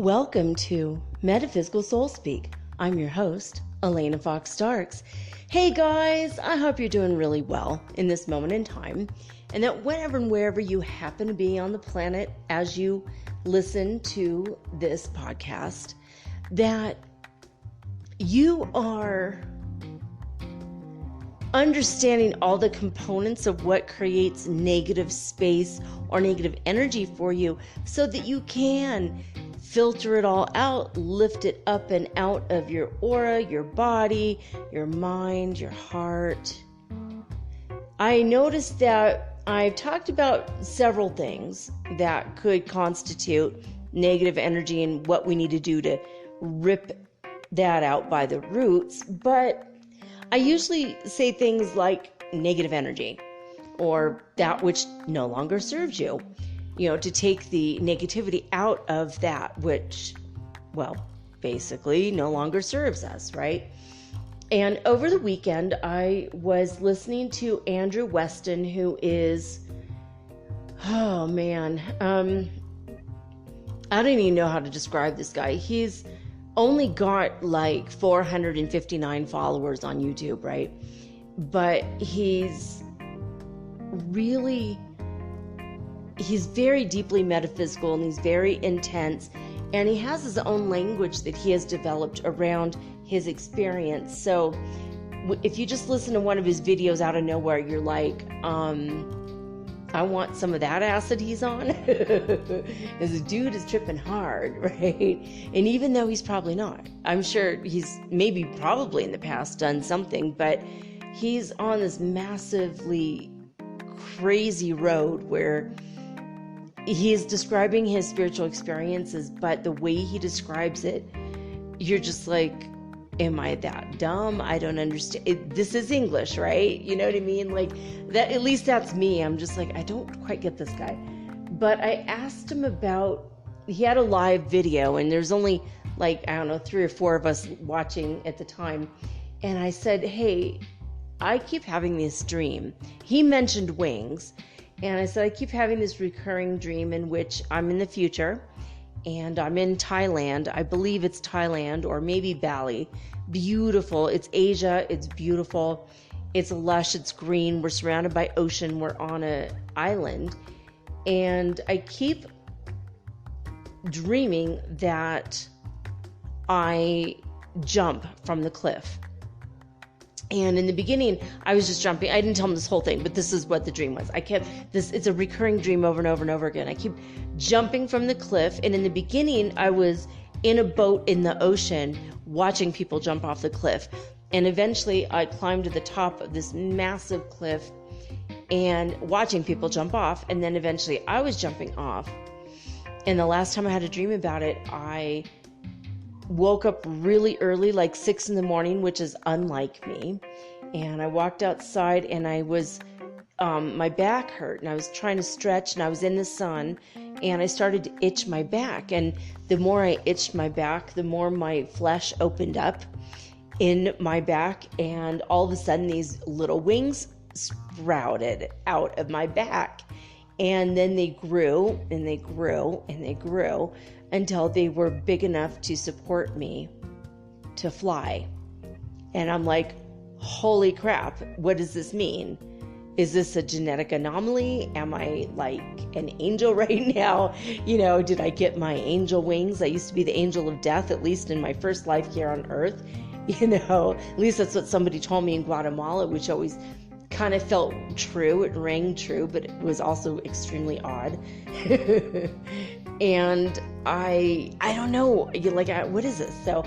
Welcome to Metaphysical Soul Speak. I'm your host, Elena Fox Starks. Hey guys, I hope you're doing really well in this moment in time, and that whenever and wherever you happen to be on the planet as you listen to this podcast, that you are understanding all the components of what creates negative space or negative energy for you so that you can filter it all out, lift it up and out of your aura, your body, your mind, your heart. I noticed that I've talked about several things that could constitute negative energy and what we need to do to rip that out by the roots, but I usually say things like negative energy or that which no longer serves you. To take the negativity out of that which, basically no longer serves us, right? And over the weekend, I was listening to Andrew Weston, who is, I don't even know how to describe this guy. He's only got like 459 followers on YouTube, right? But he's very deeply metaphysical, and he's very intense, and he has his own language that he has developed around his experience. So if you just listen to one of his videos out of nowhere, you're like, I want some of that acid he's on. This dude is tripping hard, right? And even though he's probably not, I'm sure he's probably in the past done something, but he's on this massively crazy road where he's describing his spiritual experiences, but the way he describes it, you're just like, am I that dumb? I don't understand. This is English, right? You know what I mean? Like that, at least that's me. I'm just like, I don't quite get this guy. But I asked him he had a live video, and there's only 3 or 4 of us watching at the time. And I said, hey, I keep having this dream. He mentioned wings. And I said, I keep having this recurring dream in which I'm in the future and I'm in Thailand. I believe it's Thailand or maybe Bali. Beautiful. It's Asia. It's beautiful. It's lush. It's green. We're surrounded by ocean. We're on an island. And I keep dreaming that I jump from the cliff. And in the beginning, I was just jumping. I didn't tell him this whole thing, but this is what the dream was. It's a recurring dream over and over and over again. I keep jumping from the cliff. And in the beginning, I was in a boat in the ocean watching people jump off the cliff. And eventually I climbed to the top of this massive cliff and watching people jump off. And then eventually I was jumping off. And the last time I had a dream about it, I woke up really early, like 6 a.m, which is unlike me. And I walked outside and I was, my back hurt and I was trying to stretch and I was in the sun and I started to itch my back. And the more I itched my back, the more my flesh opened up in my back. And all of a sudden these little wings sprouted out of my back. And then they grew and they grew and they grew until they were big enough to support me to fly. And I'm like, holy crap, what does this mean? Is this a genetic anomaly? Am I like an angel right now? Did I get my angel wings? I used to be the angel of death, at least in my first life here on earth. At least that's what somebody told me in Guatemala, which always kind of felt true. It rang true, but it was also extremely odd. And I don't know, what is this? So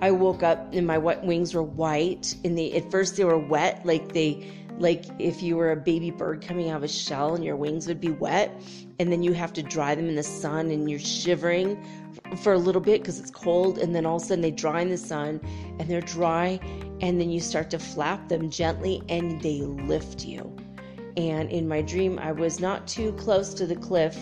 I woke up and my wings were white. At first they were wet, like if you were a baby bird coming out of a shell and your wings would be wet, and then you have to dry them in the sun and you're shivering for a little bit because it's cold, and then all of a sudden they dry in the sun and they're dry, and then you start to flap them gently and they lift you. And in my dream, I was not too close to the cliff.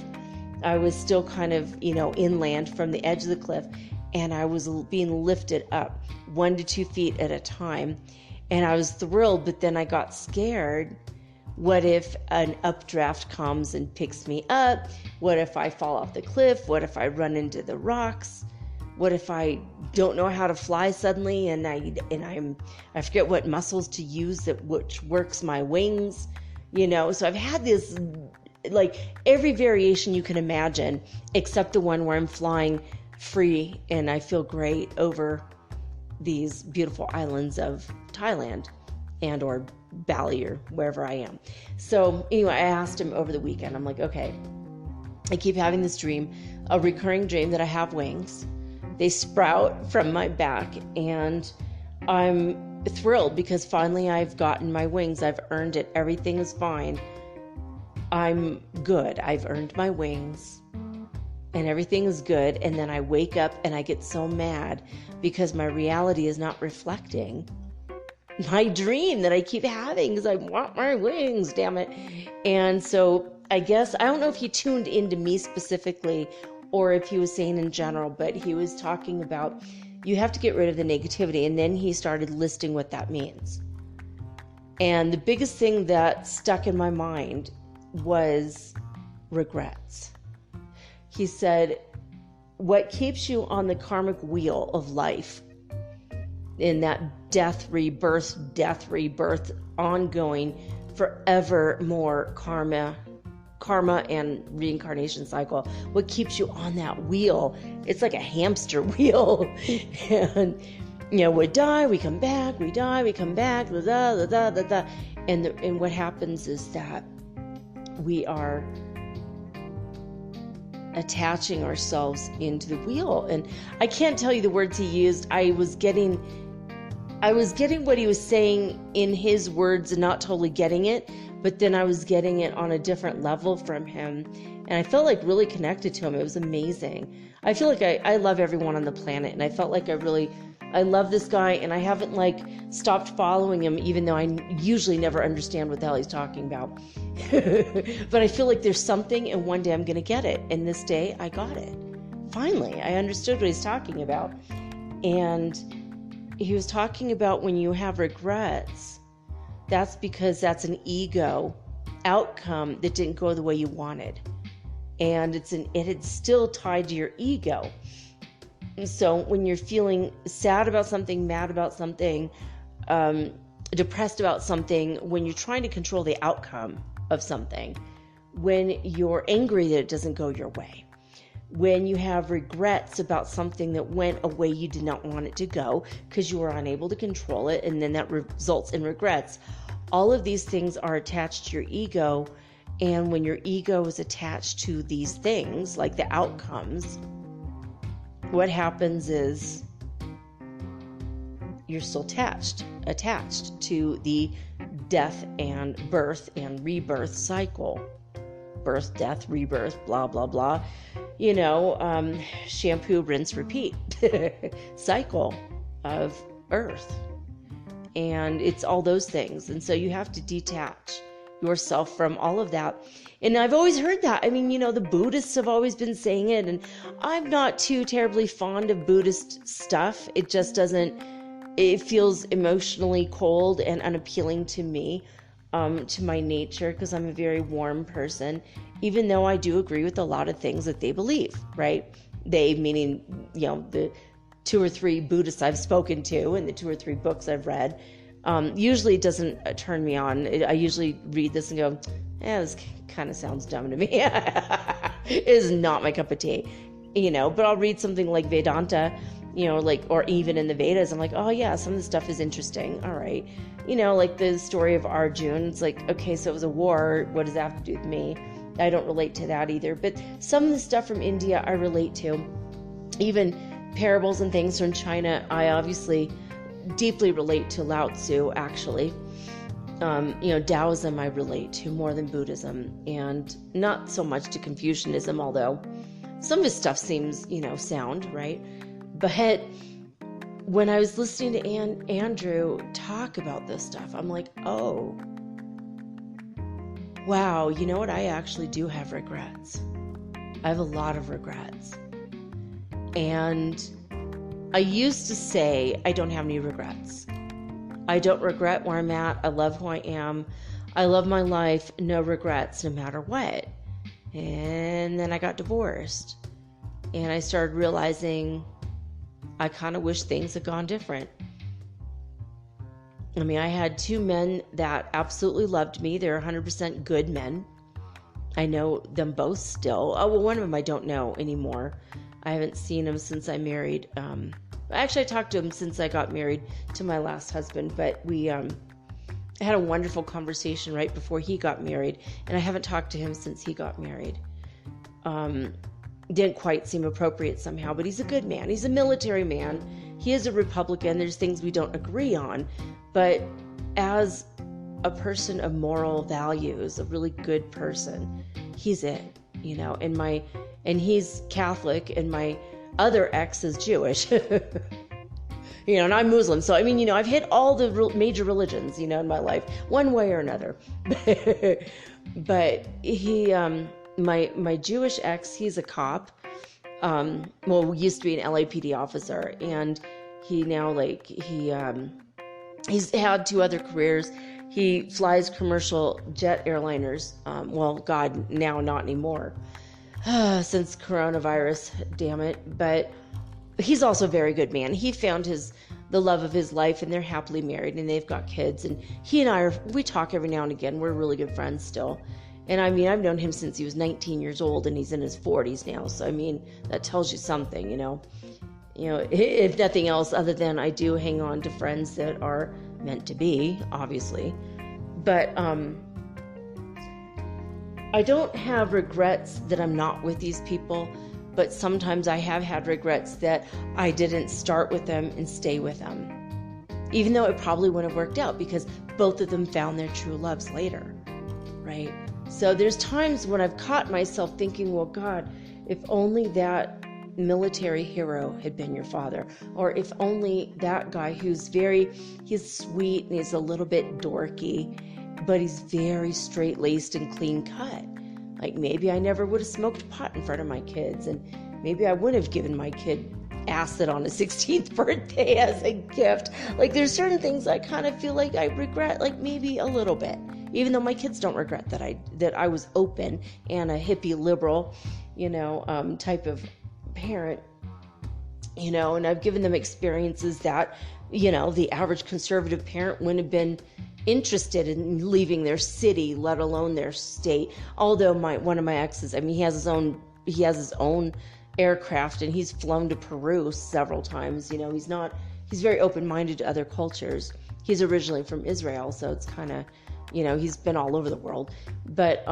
I was still kind of, inland from the edge of the cliff, and I was being lifted up 1 to 2 feet at a time. And I was thrilled, but then I got scared. What if an updraft comes and picks me up? What if I fall off the cliff? What if I run into the rocks? What if I don't know how to fly suddenly and I forget what muscles to use which works my wings? So I've had this, like, every variation you can imagine, except the one where I'm flying free and I feel great over these beautiful islands of Thailand and or Bali or wherever I am. So anyway, I asked him over the weekend, I'm like, okay, I keep having this dream, a recurring dream that I have wings. They sprout from my back, and I'm thrilled because finally I've gotten my wings. I've earned it. Everything is fine. I'm good. I've earned my wings and everything is good. And then I wake up and I get so mad because my reality is not reflecting my dream that I keep having because I want my wings, damn it. And so I guess, I don't know if he tuned into me specifically or if he was saying in general, but he was talking about you have to get rid of the negativity. And then he started listing what that means. And the biggest thing that stuck in my mind was regrets. He said, what keeps you on the karmic wheel of life in that death, rebirth, ongoing, forever more karma and reincarnation cycle, what keeps you on that wheel? It's like a hamster wheel. And, we die, we come back, we die, we come back, and what happens is that we are attaching ourselves into the wheel. And I can't tell you the words he used. I was getting what he was saying in his words and not totally getting it, but then I was getting it on a different level from him. And I felt like really connected to him. It was amazing. I feel like I love everyone on the planet. And I felt like I love this guy, and I haven't stopped following him, even though I usually never understand what the hell he's talking about. But I feel like there's something, and one day I'm going to get it. And this day I got it. Finally, I understood what he's talking about. And he was talking about when you have regrets, that's because that's an ego outcome that didn't go the way you wanted. And it's still tied to your ego. And so when you're feeling sad about something, mad about something, depressed about something, when you're trying to control the outcome of something, when you're angry that it doesn't go your way, when you have regrets about something that went a way you did not want it to go because you were unable to control it, and then that results in regrets. All of these things are attached to your ego, and when your ego is attached to these things, like the outcomes, what happens is you're still attached to the death and birth and rebirth cycle. Birth, death, rebirth, blah, blah, blah. Shampoo, rinse, repeat cycle of earth. And it's all those things. And so you have to detach yourself from all of that. And I've always heard that. I mean, the Buddhists have always been saying it, and I'm not too terribly fond of Buddhist stuff. It just it feels emotionally cold and unappealing to me, to my nature, because I'm a very warm person, even though I do agree with a lot of things that they believe, right? They, meaning, the 2 or 3 Buddhists I've spoken to and the 2 or 3 books I've read. Usually it doesn't turn me on. I usually read this and go, this kind of sounds dumb to me. It is not my cup of tea, but I'll read something like Vedanta, or even in the Vedas, I'm like, oh yeah, some of the stuff is interesting. All right. Like the story of Arjun, it's like, okay, so it was a war. What does that have to do with me? I don't relate to that either. But some of the stuff from India I relate to. Even parables and things from China, I obviously deeply relate to Lao Tzu, actually. Taoism I relate to more than Buddhism, and not so much to Confucianism, although some of his stuff seems, sound, right? But when I was listening to Andrew talk about this stuff, I'm like, oh, wow, you know what? I actually do have regrets. I have a lot of regrets. And I used to say I don't have any regrets. I don't regret where I'm at. I love who I am. I love my life. No regrets, no matter what. And then I got divorced. And I started realizing I kind of wish things had gone different. I mean, I had two men that absolutely loved me. They're 100% good men. I know them both still. Oh, well, one of them I don't know anymore. I haven't seen him since I married. Actually, I talked to him since I got married to my last husband, but we had a wonderful conversation right before he got married, and I haven't talked to him since he got married. Didn't quite seem appropriate somehow, but he's a good man. He's a military man. He is a Republican. There's things we don't agree on, but as a person of moral values, a really good person, he's it, and he's Catholic, and my other ex is Jewish, and I'm Muslim. So, I've hit all the major religions, in my life, one way or another. But he, my Jewish ex, he's a cop. Used to be an LAPD officer, and he now, he's had two other careers. He flies commercial jet airliners. Now not anymore. Since coronavirus, damn it. But he's also a very good man. He found the love of his life, and they're happily married, and they've got kids. And he and I we talk every now and again. We're really good friends still. And I've known him since he was 19 years old, and he's in his 40s now. So, that tells you something, if nothing else, other than I do hang on to friends that are meant to be, obviously. But, I don't have regrets that I'm not with these people, but sometimes I have had regrets that I didn't start with them and stay with them, even though it probably wouldn't have worked out because both of them found their true loves later, right? So there's times when I've caught myself thinking, well, God, if only that military hero had been your father, or if only that guy he's sweet and he's a little bit dorky, but he's very straight-laced and clean-cut. Like, maybe I never would have smoked pot in front of my kids, and maybe I wouldn't have given my kid acid on his 16th birthday as a gift. Like, there's certain things I kind of feel like I regret, like maybe a little bit, even though my kids don't regret that I was open and a hippie liberal, type of parent, and I've given them experiences that, the average conservative parent wouldn't have been interested in leaving their city, let alone their state. Although one of my exes, he has his own aircraft, and he's flown to Peru several times. He's very open-minded to other cultures. He's originally from Israel, so it's kind of, he's been all over the world. But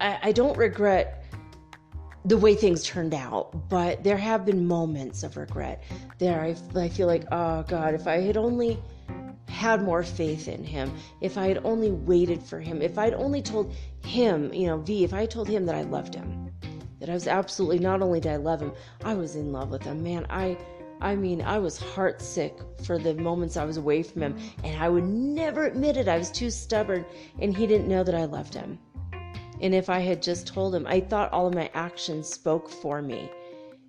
I don't regret the way things turned out, but there have been moments of regret there. I feel like, oh God, if I had only had more faith in him, if I had only waited for him, if I'd only told him, if I told him that I loved him, that I was absolutely, not only did I love him, I was in love with him, man. I was heartsick for the moments I was away from him, and I would never admit it. I was too stubborn, and he didn't know that I loved him. And if I had just told him, I thought all of my actions spoke for me.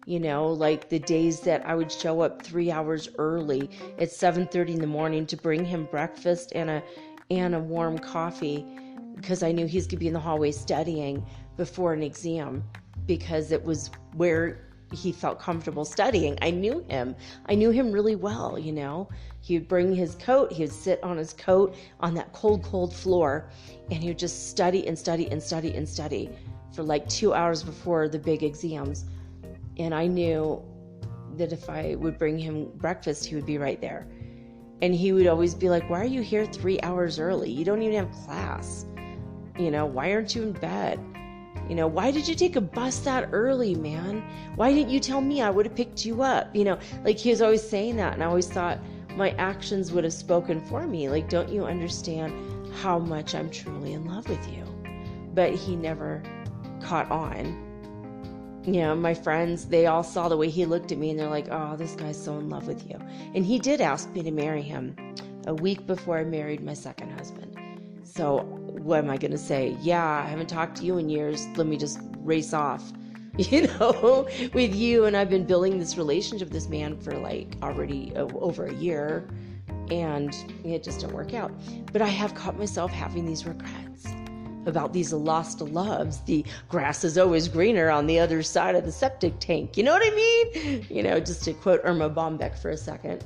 Like the days that I would show up 3 hours early at 7:30 in the morning to bring him breakfast and a warm coffee, because I knew he's going to be in the hallway studying before an exam, because it was where he felt comfortable studying. I knew him really well. He would bring his coat, he would sit on his coat on that cold floor, and he would just study and study and study and study for like 2 hours before the big exams. And I knew that if I would bring him breakfast, he would be right there. And he would always be like, why are you here 3 hours early? You don't even have class. Why aren't you in bed? You know, why did you take a bus that early, man? Why didn't you tell me? I would have picked you up. You know, like he was always saying that. And I always thought my actions would have spoken for me. Like, don't you understand how much I'm truly in love with you? But he never caught on. You know, my friends, they all saw the way he looked at me and they're like, oh, this guy's so in love with you. And he did ask me to marry him a week before I married my second husband. So what am I going to say? Yeah, I haven't talked to you in years. Let me just race off, you know, with you. And I've been building this relationship with this man for like already over a year, and it just didn't work out. But I have caught myself having these regrets about these lost loves. The grass is always greener on the other side of the septic tank. You know what I mean? You know, just to quote Irma Bombeck for a second.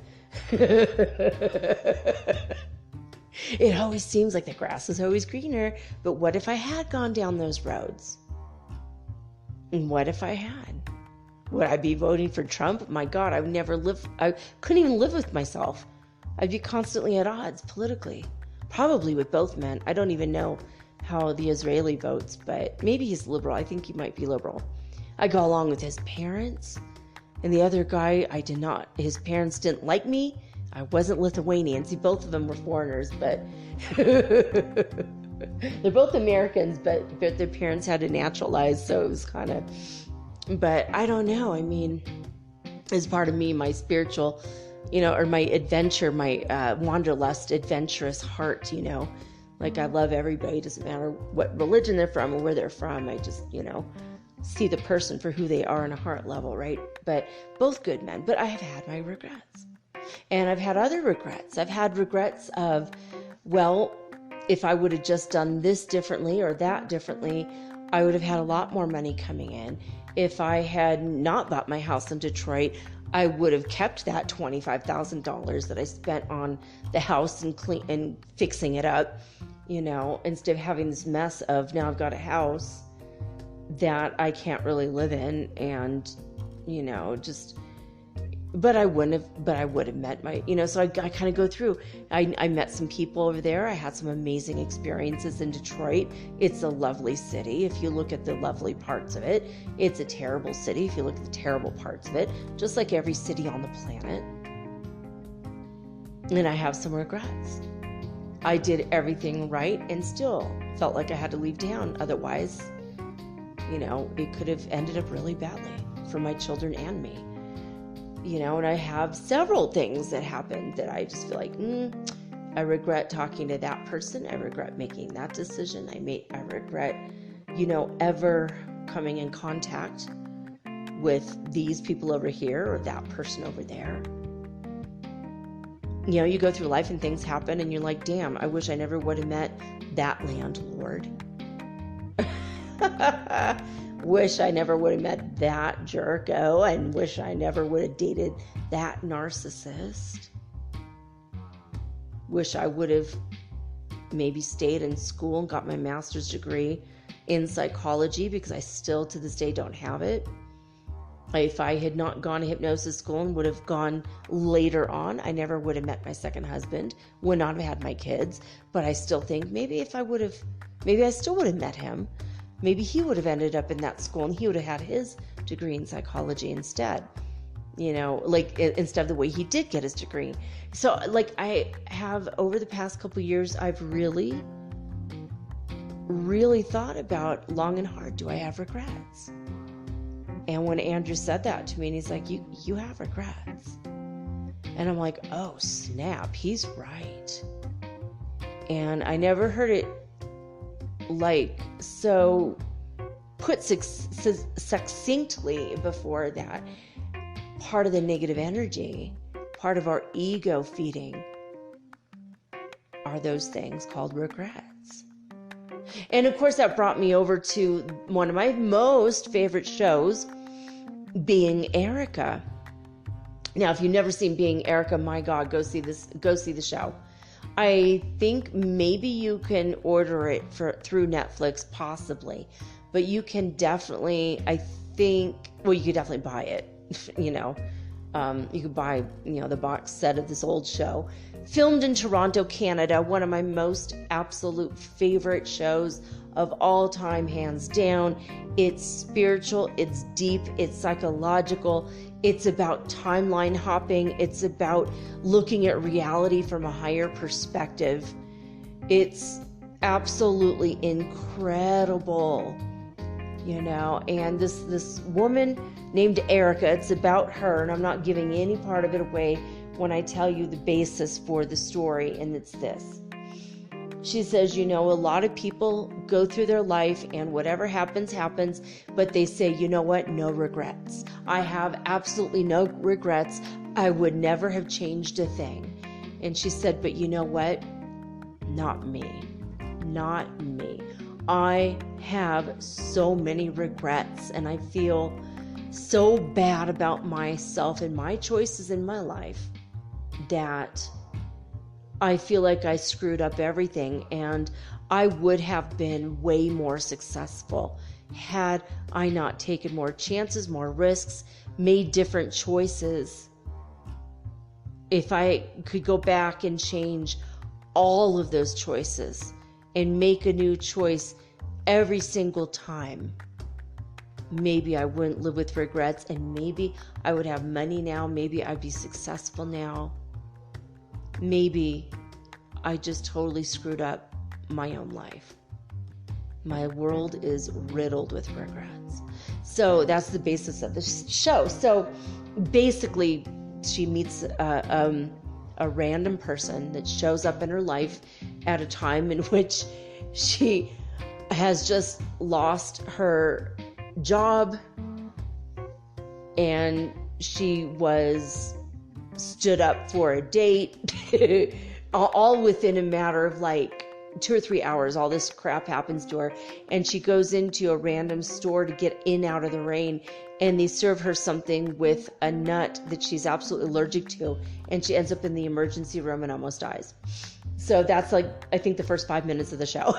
It always seems like the grass is always greener, but what if I had gone down those roads? And what if I had? Would I be voting for Trump? My God, I couldn't even live with myself. I'd be constantly at odds politically, probably with both men. I don't even know how the Israeli votes, but maybe he's liberal. I think he might be liberal. I go along with his parents, and the other guy, I did not. His parents didn't like me. I wasn't Lithuanian. See, both of them were foreigners, but they're both Americans, but their parents had to naturalize, so it was kind of, but I don't know. I mean, as part of me, my spiritual, you know, or my adventure, my wanderlust, adventurous heart, you know, like I love everybody. It doesn't matter what religion they're from or where they're from. I just, you know, see the person for who they are on a heart level, right? But both good men, but I have had my regrets. And I've had other regrets. I've had regrets of, well, if I would have just done this differently or that differently, I would have had a lot more money coming in. If I had not bought my house in Detroit, I would have kept that $25,000 that I spent on the house and fixing it up, you know, instead of having this mess of now I've got a house that I can't really live in, and, you know, just... But I would have met my, you know, so I kind of go through. I met some people over there. I had some amazing experiences in Detroit. It's a lovely city. If you look at the lovely parts of it, it's a terrible city. If you look at the terrible parts of it, just like every city on the planet. And I have some regrets. I did everything right and still felt like I had to leave town. Otherwise, you know, it could have ended up really badly for my children and me. You know, and I have several things that happened that I just feel like, I regret talking to that person. I regret making that decision. I regret, you know, ever coming in contact with these people over here or that person over there. You know, you go through life and things happen and you're like, damn, I wish I never would have met that landlord. Wish I never would have met that jerko, and wish I never would have dated that narcissist. Wish I would have maybe stayed in school and got my master's degree in psychology, because I still to this day don't have it. If I had not gone to hypnosis school and would have gone later on, I never would have met my second husband, would not have had my kids. But I still think maybe I still would have met him. Maybe he would have ended up in that school and he would have had his degree in psychology instead, you know, like instead of the way he did get his degree. So like I have over the past couple of years, I've really, really thought about long and hard, do I have regrets? And when Andrew said that to me, and he's like, you have regrets. And I'm like, oh snap, he's right. And I never heard it like so put succinctly before that. Part of the negative energy, part of our ego feeding, are those things called regrets. And of course that brought me over to one of my most favorite shows, Being Erica. Now if you've never seen Being Erica, my God, go see the show. I think maybe you can order it through Netflix, possibly, but you can definitely, you could definitely buy it, you know. You could buy, the box set of this old show. Filmed in Toronto, Canada, one of my most absolute favorite shows of all time, hands down. It's spiritual, it's deep, it's psychological, it's about timeline hopping, it's about looking at reality from a higher perspective. It's absolutely incredible, and this woman named Erica, it's about her, and I'm not giving any part of it away when I tell you the basis for the story, and it's this. She says, a lot of people go through their life and whatever happens, happens, but they say, you know what, no regrets. I have absolutely no regrets. I would never have changed a thing. And she said, but you know what? Not me. Not me. I have so many regrets, and I feel so bad about myself and my choices in my life that I feel like I screwed up everything, and I would have been way more successful had I not taken more chances, more risks, made different choices. If I could go back and change all of those choices and make a new choice every single time, maybe I wouldn't live with regrets, and maybe I would have money now. Maybe I'd be successful now. Maybe I just totally screwed up my own life. My world is riddled with regrets. So that's the basis of the show. So basically, she meets a random person that shows up in her life at a time in which she has just lost her job, and she was stood up for a date all within a matter of like 2 or 3 hours. All this crap happens to her, and she goes into a random store to get in out of the rain, and they serve her something with a nut that she's absolutely allergic to, and she ends up in the emergency room and almost dies. So that's like, I think, the first 5 minutes of the show.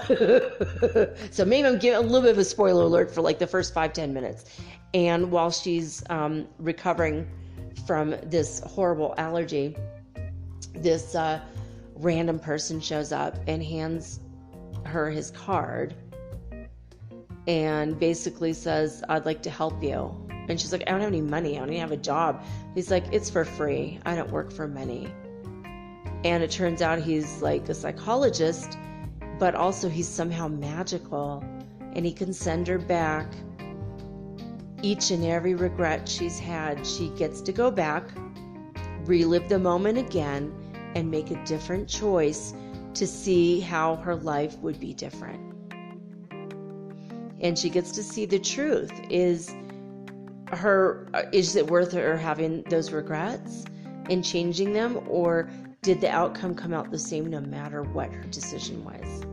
So maybe I'm giving a little bit of a spoiler alert for like the first 5-10 minutes. And while she's recovering from this horrible allergy, this random person shows up and hands her his card and basically says, I'd like to help you. And she's like, I don't have any money. I don't even have a job. He's like, it's for free. I don't work for money. And it turns out he's like a psychologist, but also he's somehow magical, and he can send her back each and every regret she's had. She gets to go back, relive the moment again, and make a different choice to see how her life would be different. And she gets to see the truth. Is it worth her having those regrets and changing them, or did the outcome come out the same no matter what her decision was?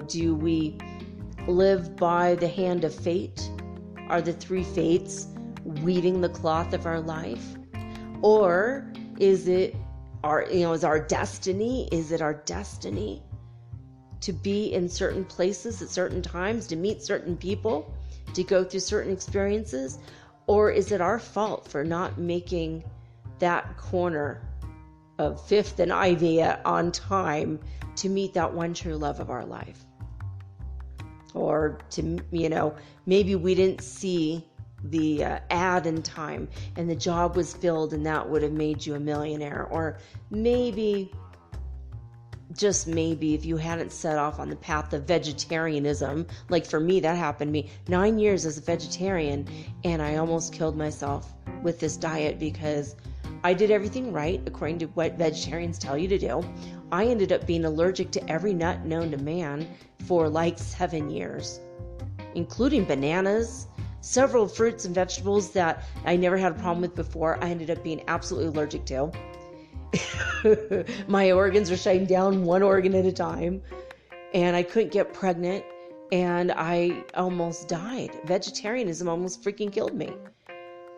Do we live by the hand of fate? Are the 3 fates weaving the cloth of our life? Or is it our destiny? Is it our destiny to be in certain places at certain times, to meet certain people, to go through certain experiences? Or is it our fault for not making that corner of 5th and Ivy on time to meet that one true love of our life? Or to, maybe we didn't see the ad in time and the job was filled and that would have made you a millionaire. Or maybe, just maybe, if you hadn't set off on the path of vegetarianism, like for me, that happened to me. 9 years as a vegetarian, and I almost killed myself with this diet because I did everything right according to what vegetarians tell you to do. I ended up being allergic to every nut known to man for like 7 years, including bananas, several fruits and vegetables that I never had a problem with before. I ended up being absolutely allergic to. My organs are shutting down one organ at a time, and I couldn't get pregnant, and I almost died. Vegetarianism almost freaking killed me.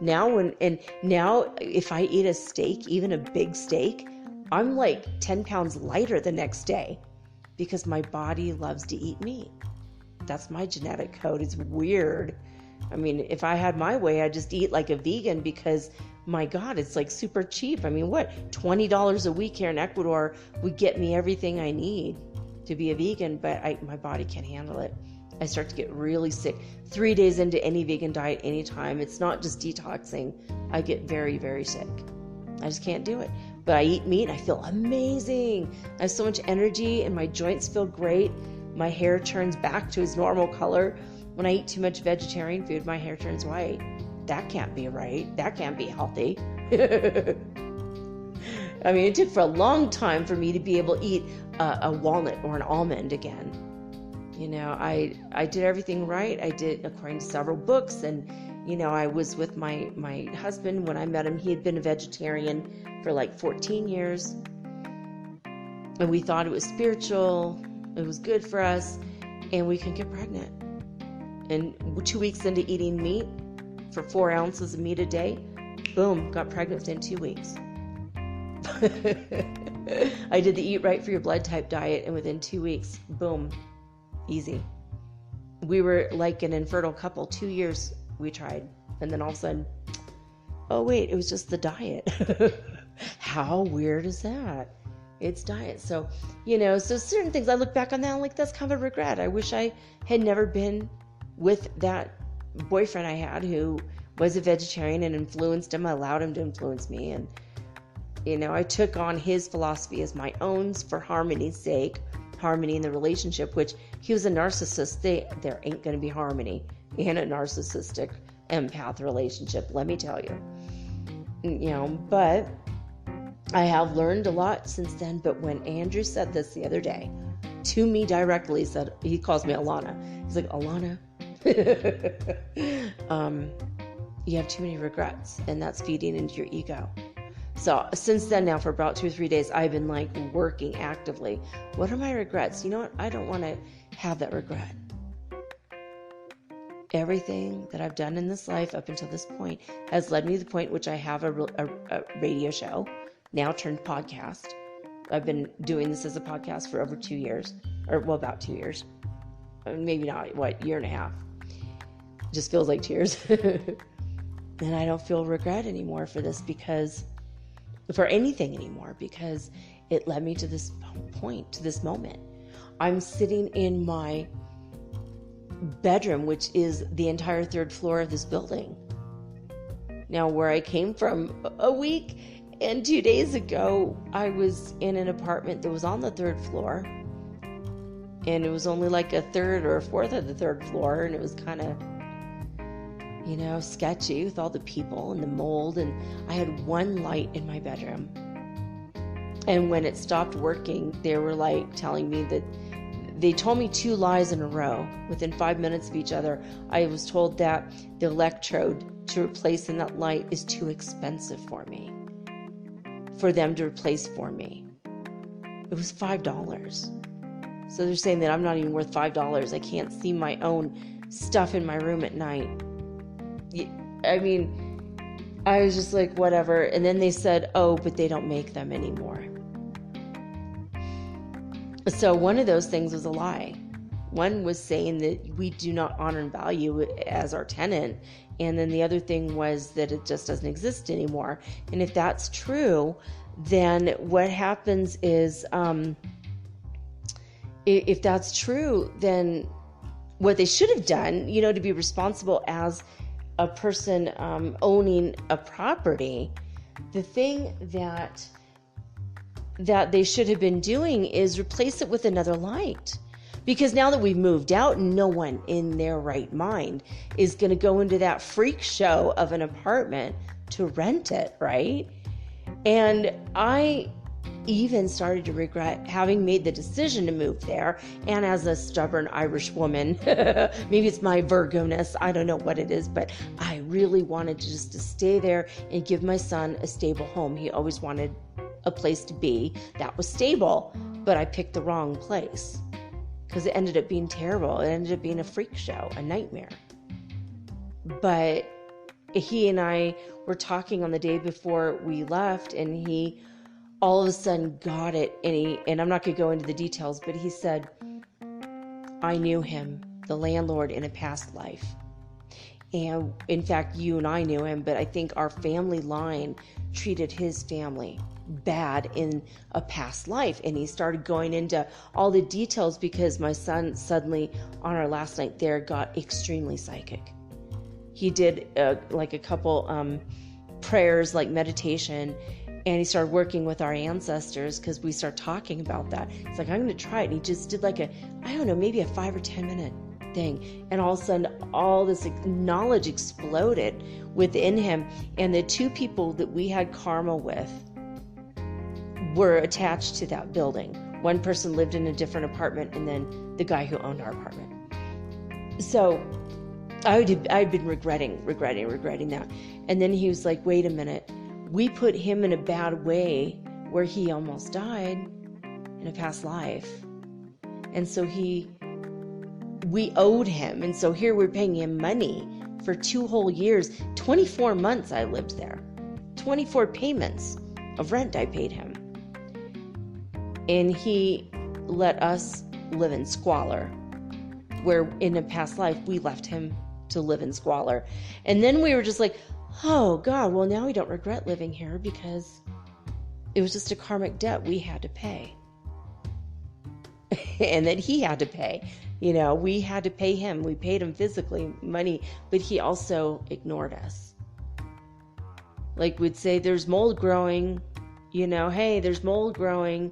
Now if I eat a steak, even a big steak, I'm like 10 pounds lighter the next day because my body loves to eat meat. That's my genetic code. It's weird. I mean, if I had my way, I'd just eat like a vegan because my God, it's like super cheap. I mean, what, $20 a week here in Ecuador would get me everything I need to be a vegan, but my body can't handle it. I start to get really sick. 3 days into any vegan diet, anytime, it's not just detoxing. I get very, very sick. I just can't do it. But I eat meat, I feel amazing. I have so much energy and my joints feel great. My hair turns back to its normal color. When I eat too much vegetarian food, my hair turns white. That can't be right. That can't be healthy. I mean, it took for a long time for me to be able to eat a walnut or an almond again. You know, I did everything right. I did according to several books, and you know, I was with my husband when I met him. He had been a vegetarian for like 14 years, and we thought it was spiritual. It was good for us, and we couldn't get pregnant. And 2 weeks into eating meat for 4 ounces of meat a day, boom, got pregnant within 2 weeks. I did the Eat Right for Your Blood type diet, and within 2 weeks, boom, easy. We were like an infertile couple. 2 years we tried, and then all of a sudden, oh wait, it was just the diet. How weird is that? It's diet. So, you know, so certain things I look back on that and like, that's kind of a regret. I wish I had never been with that boyfriend I had who was a vegetarian and influenced him. I allowed him to influence me, and you know, I took on his philosophy as my own for harmony's sake, harmony in the relationship, which he was a narcissist. There ain't going to be harmony in a narcissistic empath relationship, let me tell you. You know, but I have learned a lot since then. But when Andrew said this the other day to me directly, he calls me Alana. He's like, Alana, you have too many regrets, and that's feeding into your ego. So since then, now for about 2 or 3 days, I've been like working actively. What are my regrets? You know what? I don't want to have that regret. Everything that I've done in this life up until this point has led me to the point which I have a radio show, now turned podcast. I've been doing this as a podcast for over 2 years, or well, about 2 years. Maybe not, year and a half. Just feels like 2 years. And I don't feel regret anymore for this for anything anymore, because it led me to this point, to this moment. I'm sitting in my bedroom, which is the entire 3rd floor of this building. Now, where I came from a week and 2 days ago, I was in an apartment that was on the 3rd floor, and it was only like a third or a fourth of the 3rd floor, and it was kind of, you know, sketchy with all the people and the mold, and I had one light in my bedroom. And when it stopped working, they were like telling me that they told me 2 lies in a row within 5 minutes of each other. I was told that the electrode to replace in that light is too expensive for them to replace for me. It was $5. So they're saying that I'm not even worth $5. I can't see my own stuff in my room at night. I mean, I was just like, whatever. And then they said, oh, but they don't make them anymore. So one of those things was a lie. One was saying that we do not honor and value as our tenant. And then the other thing was that it just doesn't exist anymore. And if that's true, then what happens is, if that's true, then what they should have done, you know, to be responsible as a person owning a property, the thing that they should have been doing is replace it with another light. Because now that we've moved out, no one in their right mind is going to go into that freak show of an apartment to rent it, right? And I even started to regret having made the decision to move there. And as a stubborn Irish woman, maybe it's my Virgo-ness, I don't know what it is, but I really wanted to stay there and give my son a stable home. He always wanted a place to be that was stable, but I picked the wrong place because it ended up being terrible. It ended up being a freak show, a nightmare. But he and I were talking on the day before we left, and he all of a sudden got it, and I'm not going to go into the details, but he said, I knew him, the landlord, in a past life. And in fact, you and I knew him, but I think our family line treated his family bad in a past life. And he started going into all the details because my son suddenly, on our last night there, got extremely psychic. He did like a couple prayers, like meditation, and he started working with our ancestors because we started talking about that. It's like, I'm going to try it. And he just did like maybe a 5 or 10 minute thing. And all of a sudden, all this knowledge exploded within him. And the two people that we had karma with were attached to that building. One person lived in a different apartment, and then the guy who owned our apartment. So I'd been regretting that. And then he was like, wait a minute. We put him in a bad way where he almost died in a past life. And so we owed him. And so here we're paying him money for 2 whole years. 24 months I lived there. 24 payments of rent I paid him. And he let us live in squalor, where in a past life we left him to live in squalor. And then we were just like, oh God, well now we don't regret living here because it was just a karmic debt we had to pay. And that he had to pay. You know, we had to pay him. We paid him physically money, but he also ignored us. Like we'd say, there's mold growing, you know, hey, there's mold growing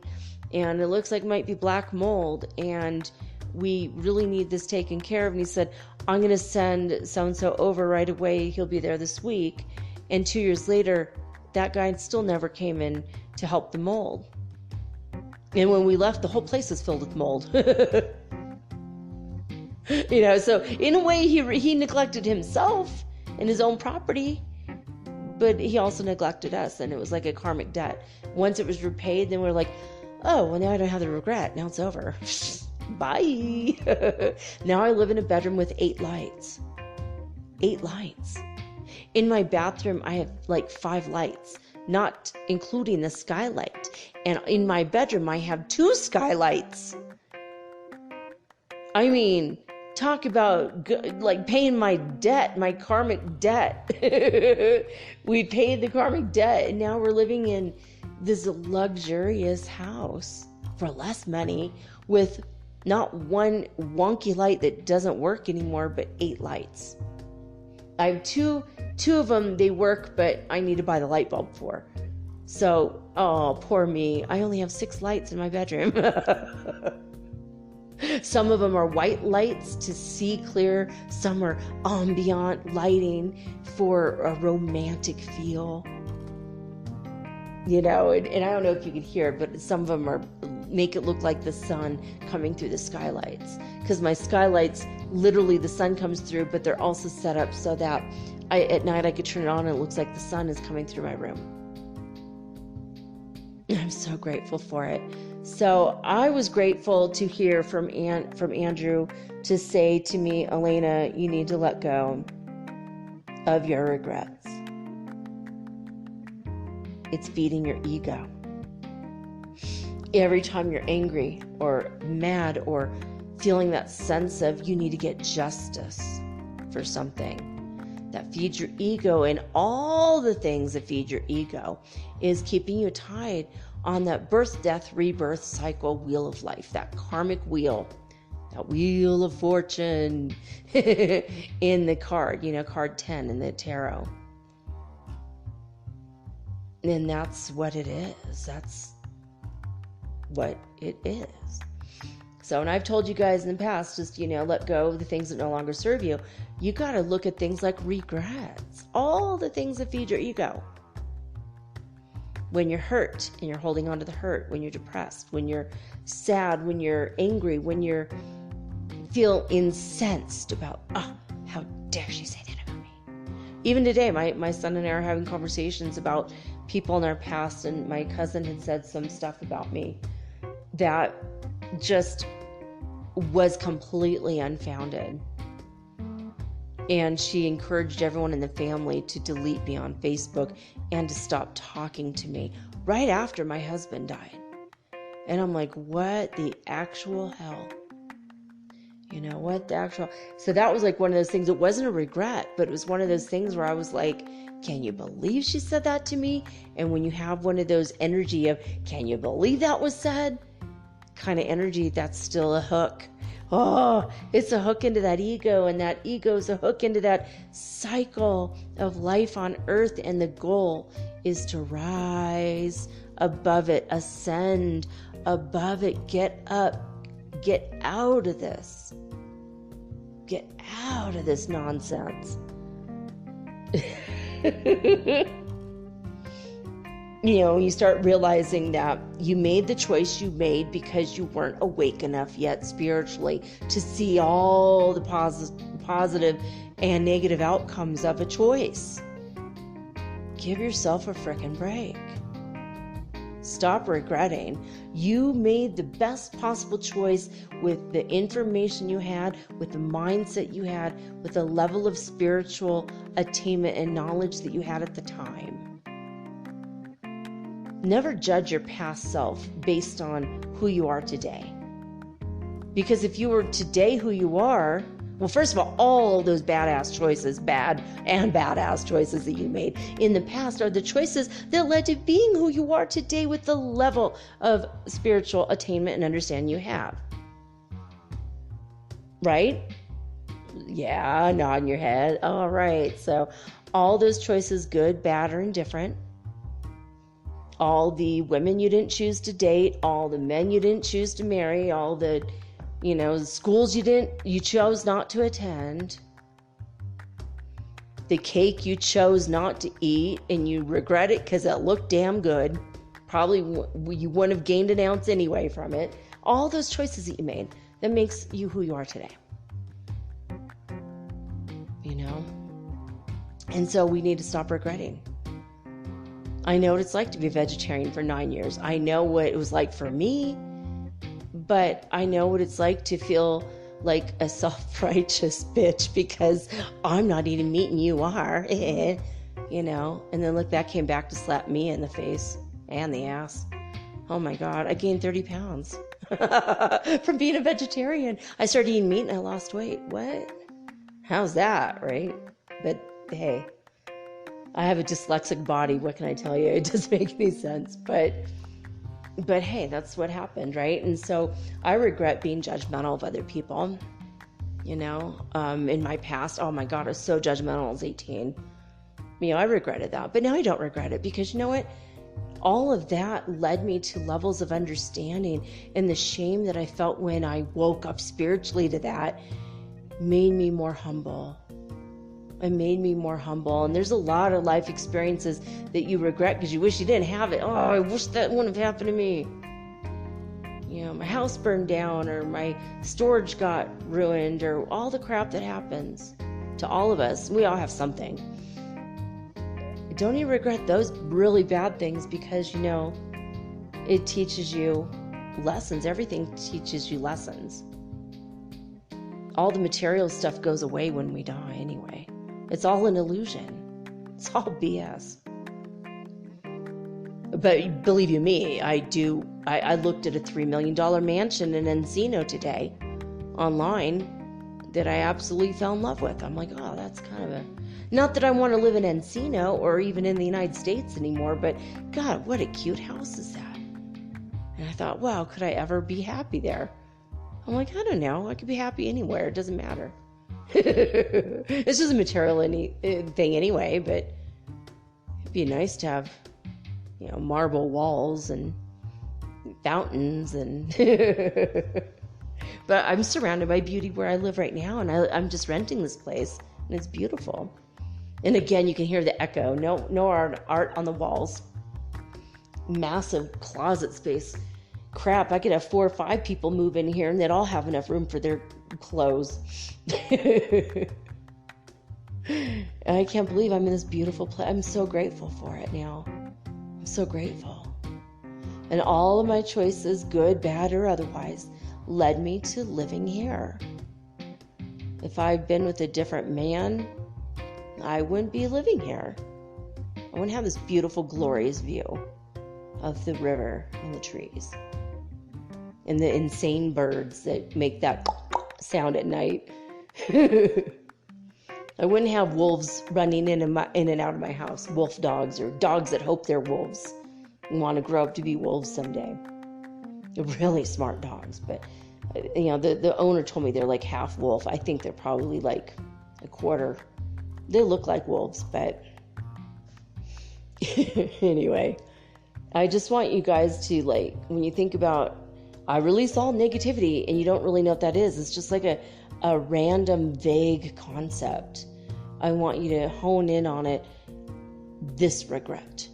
and it looks like it might be black mold and we really need this taken care of. And he said, I'm going to send so-and-so over right away. He'll be there this week. And 2 years later, that guy still never came in to help the mold. And when we left, the whole place was filled with mold. You know, so in a way, he neglected himself and his own property, but he also neglected us. And it was like a karmic debt. Once it was repaid, then we're like, oh, well, now I don't have the regret. Now it's over. Bye. Now I live in a bedroom with 8 lights. 8 lights. In my bathroom, I have like 5 lights, not including the skylight. And in my bedroom, I have 2 skylights. I mean, talk about like paying my debt, my karmic debt. We paid the karmic debt, and now we're living in this luxurious house for less money with not one wonky light that doesn't work anymore, but 8 lights. I have two of them, they work, but I need to buy the light bulb for. So, oh, poor me. I only have 6 lights in my bedroom. Some of them are white lights to see clear. Some are ambient lighting for a romantic feel. You know, and I don't know if you could hear it, but some of them make it look like the sun coming through the skylights. Because my skylights, literally the sun comes through, but they're also set up so that at night I could turn it on and it looks like the sun is coming through my room. I'm so grateful for it. So I was grateful to hear from Andrew to say to me, Elena, you need to let go of your regrets. It's feeding your ego. Every time you're angry or mad or feeling that sense of you need to get justice for something, that feeds your ego, and all the things that feed your ego is keeping you tied on that birth, death, rebirth cycle wheel of life, that karmic wheel, that wheel of fortune in the card, card 10 in the tarot. And that's what it is. That's what it is. So, and I've told you guys in the past, just, let go of the things that no longer serve you. You got to look at things like regrets, all the things that feed your ego. When you're hurt and you're holding on to the hurt, when you're depressed, when you're sad, when you're angry, when you feel incensed about, how dare she say that about me? Even today, my son and I are having conversations about people in our past, and my cousin had said some stuff about me that just was completely unfounded. And she encouraged everyone in the family to delete me on Facebook and to stop talking to me right after my husband died. And I'm like, what the actual hell? You know what? So that was like one of those things. It wasn't a regret, but it was one of those things where I was like, can you believe she said that to me? And when you have one of those energy of, can you believe that was said? Kind of energy, that's still a hook. Oh, it's a hook into that ego, and that ego is a hook into that cycle of life on earth. And the goal is to rise above it, ascend above it, get up, get out of this. Get out of this nonsense. You know, you start realizing that you made the choice you made because you weren't awake enough yet spiritually to see all the positive and negative outcomes of a choice. Give yourself a frickin' break. Stop regretting. You made the best possible choice with the information you had, with the mindset you had, with the level of spiritual attainment and knowledge that you had at the time. Never judge your past self based on who you are today. Because if you were today who you are, well, first of all those bad and badass choices that you made in the past are the choices that led to being who you are today with the level of spiritual attainment and understanding you have. Right? Yeah, nodding your head. All right. So all those choices, good, bad, or indifferent. All the women you didn't choose to date, all the men you didn't choose to marry, all the schools you chose not to attend, the cake you chose not to eat and you regret it because it looked damn good. Probably you wouldn't have gained an ounce anyway from it. All those choices that you made, that makes you who you are today. You know? And so we need to stop regretting. I know what it's like to be a vegetarian for 9 years. I know what it was like for me, but I know what it's like to feel like a self-righteous bitch because I'm not eating meat and you are, you know. And then look, that came back to slap me in the face and the ass. Oh my God, I gained 30 pounds from being a vegetarian. I started eating meat and I lost weight. What? How's that, right? But hey, I have a dyslexic body. What can I tell you? It doesn't make any sense. But hey, that's what happened, right? And so I regret being judgmental of other people. You know, in my past, oh my God, I was so judgmental when I was 18. You know, I regretted that. But now I don't regret it because you know what? All of that led me to levels of understanding, and the shame that I felt when I woke up spiritually to that made me more humble. It made me more humble. And there's a lot of life experiences that you regret because you wish you didn't have it. Oh, I wish that wouldn't have happened to me. You know, my house burned down, or my storage got ruined, or all the crap that happens to all of us. We all have something. Don't even regret those really bad things because, you know, it teaches you lessons. Everything teaches you lessons. All the material stuff goes away when we die anyway. It's all an illusion. It's all BS. But believe you me, I looked at a $3 million mansion in Encino today online that I absolutely fell in love with. I'm like, oh, that's kind of a... Not that I want to live in Encino or even in the United States anymore, but God, what a cute house is that? And I thought, wow, could I ever be happy there? I'm like, I don't know. I could be happy anywhere. It doesn't matter. It's just a material thing anyway, but it'd be nice to have, you know, marble walls and fountains and but I'm surrounded by beauty where I live right now, and I'm just renting this place, and it's beautiful. And again, you can hear the echo. No art on the walls. Massive closet space. Crap, I could have 4 or 5 people move in here and they'd all have enough room for their clothes. I can't believe I'm in this beautiful place. I'm so grateful for it now. I'm so grateful. And all of my choices, good, bad, or otherwise, led me to living here. If I'd been with a different man, I wouldn't be living here. I wouldn't have this beautiful, glorious view of the river and the trees and the insane birds that make that sound at night. I wouldn't have wolves running in and out of my house, wolf dogs or dogs that hope they're wolves and want to grow up to be wolves someday. They're really smart dogs, but the owner told me they're like half wolf. I think they're probably like a quarter. They look like wolves, but anyway, I just want you guys to, like, when you think about, I release all negativity, and you don't really know what that is. It's just like a random, vague concept. I want you to hone in on it. This regret.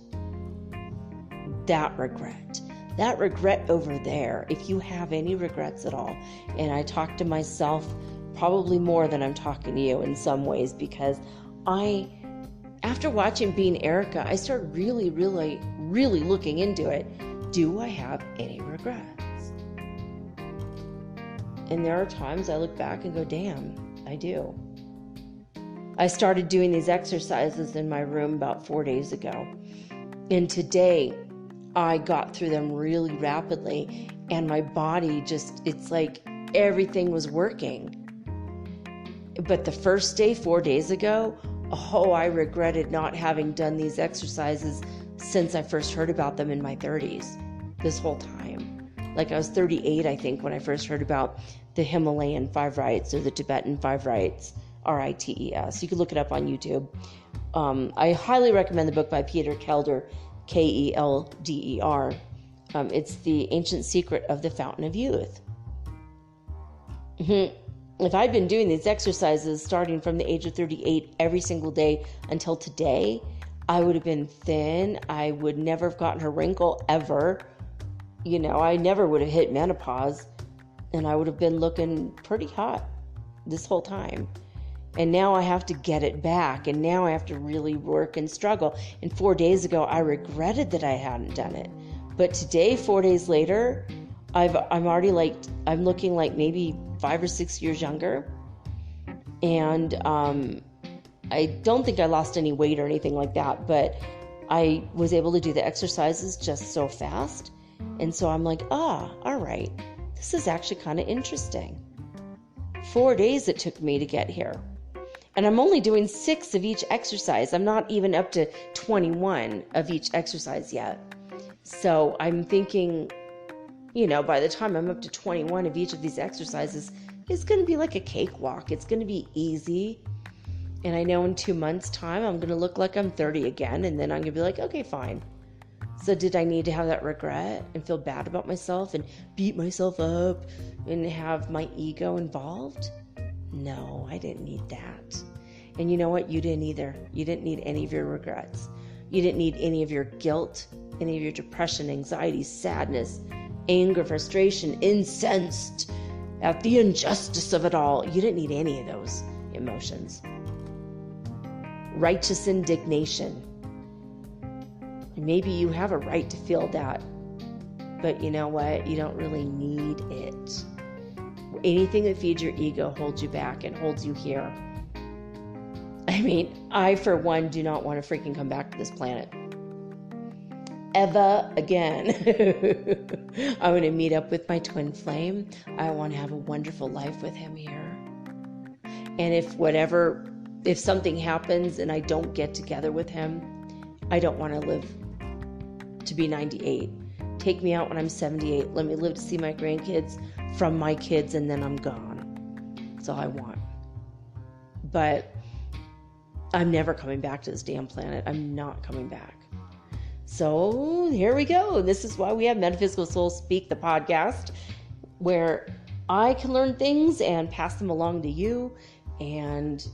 That regret over there. If you have any regrets at all, and I talk to myself probably more than I'm talking to you in some ways, because after watching Being Erica, I started really, really, really looking into it. Do I have any regrets? And there are times I look back and go, damn, I do. I started doing these exercises in my room about 4 days ago. And today, I got through them really rapidly. And my body it's like everything was working. But the first day, 4 days ago, I regretted not having done these exercises since I first heard about them in my 30s, this whole time. Like I was 38, I think, when I first heard about the Himalayan 5 rites or the Tibetan 5 rites, RITES. You can look it up on YouTube. I highly recommend the book by Peter Kelder, Kelder. It's The Ancient Secret of the Fountain of Youth. If I'd been doing these exercises starting from the age of 38 every single day until today, I would have been thin. I would never have gotten a wrinkle ever. I never would have hit menopause. And I would have been looking pretty hot this whole time. And now I have to get it back. And now I have to really work and struggle. And 4 days ago, I regretted that I hadn't done it. But today, 4 days later, I'm looking like maybe 5 or 6 years younger. And I don't think I lost any weight or anything like that. But I was able to do the exercises just so fast. And so I'm like, all right. This is actually kind of interesting. 4 days it took me to get here. And I'm only doing 6 of each exercise. I'm not even up to 21 of each exercise yet. So I'm thinking, by the time I'm up to 21 of each of these exercises, it's going to be like a cakewalk. It's going to be easy. And I know in 2 months' time, I'm going to look like I'm 30 again. And then I'm going to be like, okay, fine. So did I need to have that regret and feel bad about myself and beat myself up and have my ego involved? No, I didn't need that. And you know what? You didn't either. You didn't need any of your regrets. You didn't need any of your guilt, any of your depression, anxiety, sadness, anger, frustration, incensed at the injustice of it all. You didn't need any of those emotions. Righteous indignation. Maybe you have a right to feel that, but you know what? You don't really need it. Anything that feeds your ego holds you back and holds you here. I, for one, do not want to freaking come back to this planet. Ever again. I want to meet up with my twin flame. I want to have a wonderful life with him here. And if something happens and I don't get together with him, I don't want to live to be 98. Take me out when I'm 78. Let me live to see my grandkids from my kids, and then I'm gone. That's all I want. But I'm never coming back to this damn planet. I'm not coming back. So here we go. This is why we have Metaphysical Soul Speak, the podcast, where I can learn things and pass them along to you. And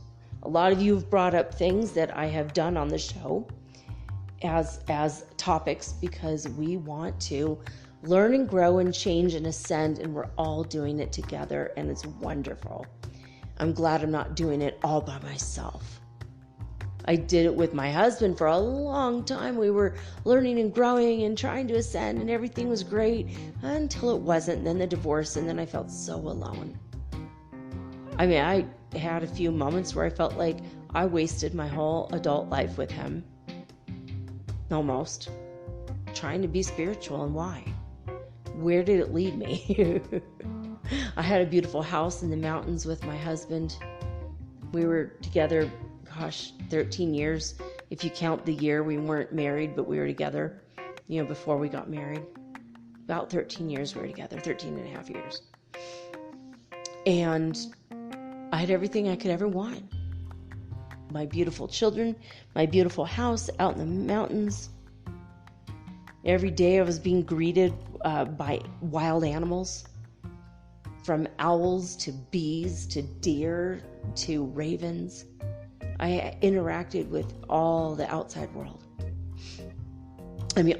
a lot of you have brought up things that I have done on the show as topics, because we want to learn and grow and change and ascend, and we're all doing it together, and it's wonderful. I'm glad I'm not doing it all by myself. I did it with my husband for a long time. We were learning and growing and trying to ascend, and everything was great until it wasn't. Then the divorce, and then I felt so alone. I had a few moments where I felt like I wasted my whole adult life with him. Almost. Trying to be spiritual, and why? Where did it lead me? I had a beautiful house in the mountains with my husband. We were together, 13 years. If you count the year we weren't married, but we were together, before we got married. About 13 years we were together, 13 and a half years. And I had everything I could ever want. My beautiful children, my beautiful house out in the mountains. Every day I was being greeted by wild animals, from owls to bees to deer to ravens. I interacted with all the outside world.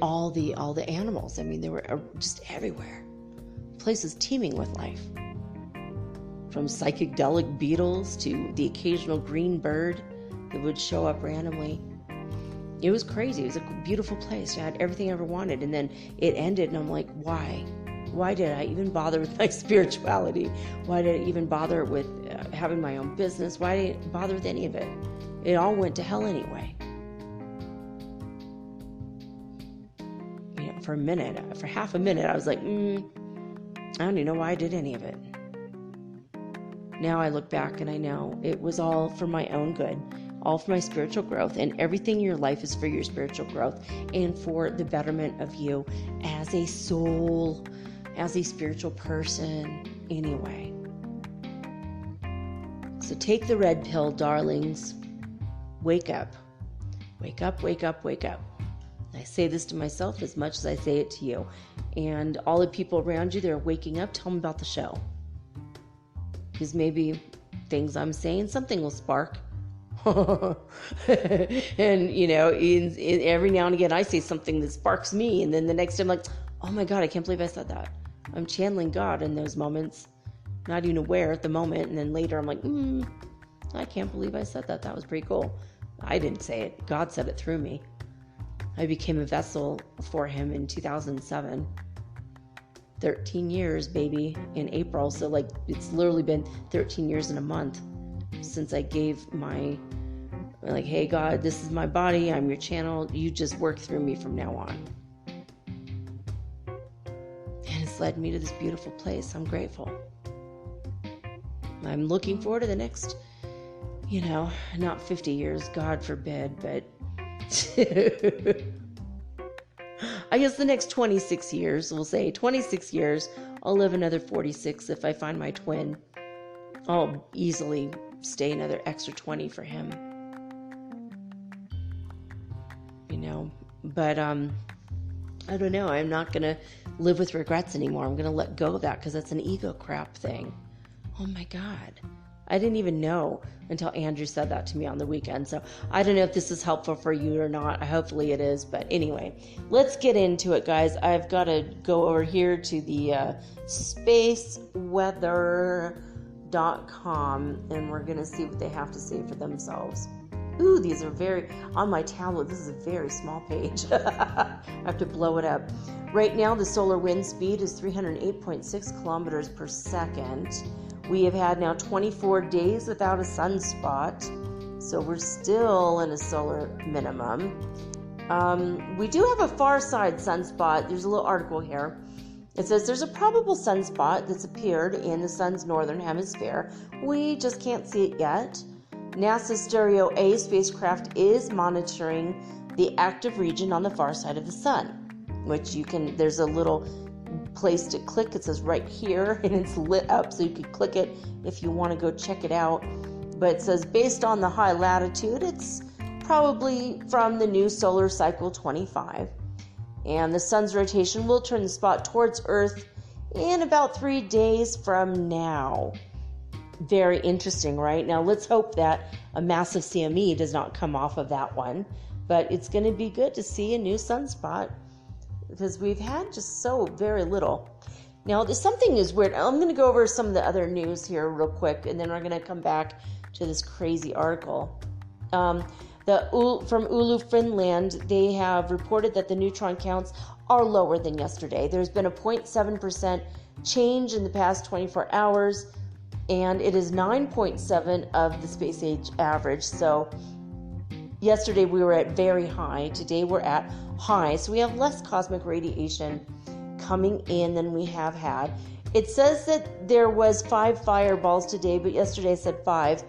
All the animals. They were just everywhere. The place is teeming with life. From psychedelic beetles to the occasional green bird that would show up randomly. It was crazy. It was a beautiful place. I had everything I ever wanted. And then it ended, and I'm like, why? Why did I even bother with my spirituality? Why did I even bother with having my own business? Why did I bother with any of it? It all went to hell anyway. For half a minute, I was like, I don't even know why I did any of it. Now I look back and I know it was all for my own good, all for my spiritual growth, and everything in your life is for your spiritual growth and for the betterment of you as a soul, as a spiritual person, anyway. So take the red pill, darlings. Wake up. Wake up, wake up, wake up. I say this to myself as much as I say it to you. And all the people around you that are waking up, tell them about the show. Because maybe things I'm saying, something will spark. And, every now and again I say something that sparks me. And then the next day I'm like, oh my God, I can't believe I said that. I'm channeling God in those moments. Not even aware at the moment. And then later I'm like, I can't believe I said that. That was pretty cool. I didn't say it. God said it through me. I became a vessel for him in 2007. 13 years, baby, in April. So it's literally been 13 years and a month since I gave hey God, this is my body. I'm your channel. You just work through me from now on. And it's led me to this beautiful place. I'm grateful. I'm looking forward to the next, not 50 years, God forbid, but I guess the next 26 years, we'll say 26 years, I'll live another 46 if I find my twin. I'll easily stay another extra 20 for him. But I don't know. I'm not going to live with regrets anymore. I'm going to let go of that because that's an ego crap thing. Oh my God. I didn't even know until Andrew said that to me on the weekend. So I don't know if this is helpful for you or not. Hopefully it is. But anyway, let's get into it, guys. I've got to go over here to the spaceweather.com and we're going to see what they have to say for themselves. Ooh, these are on my tablet, this is a very small page. I have to blow it up. Right now, the solar wind speed is 308.6 kilometers per second. We have had now 24 days without a sunspot, so we're still in a solar minimum. We do have a far side sunspot. There's a little article here. It says there's a probable sunspot that's appeared in the sun's northern hemisphere. We just can't see it yet. NASA's Stereo A spacecraft is monitoring the active region on the far side of the sun, which there's a little place to click. It says right here, and it's lit up, so you could click it if you want to go check it out. But it says based on the high latitude, it's probably from the new solar cycle 25. And the sun's rotation will turn the spot towards Earth in about 3 days from now. Very interesting, right? Now, let's hope that a massive CME does not come off of that one. But it's going to be good to see a new sunspot because we've had just so very little. Now, something is weird. I'm going to go over some of the other news here real quick, and then we're going to come back to this crazy article. From Oulu, Finland, they have reported that the neutron counts are lower than yesterday. There's been a 0.7% change in the past 24 hours, and it is 9.7 of the space age average. So yesterday we were at very high. Today we're at high. So we have less cosmic radiation coming in than we have had. It says that there was 5 fireballs today, but yesterday said 5,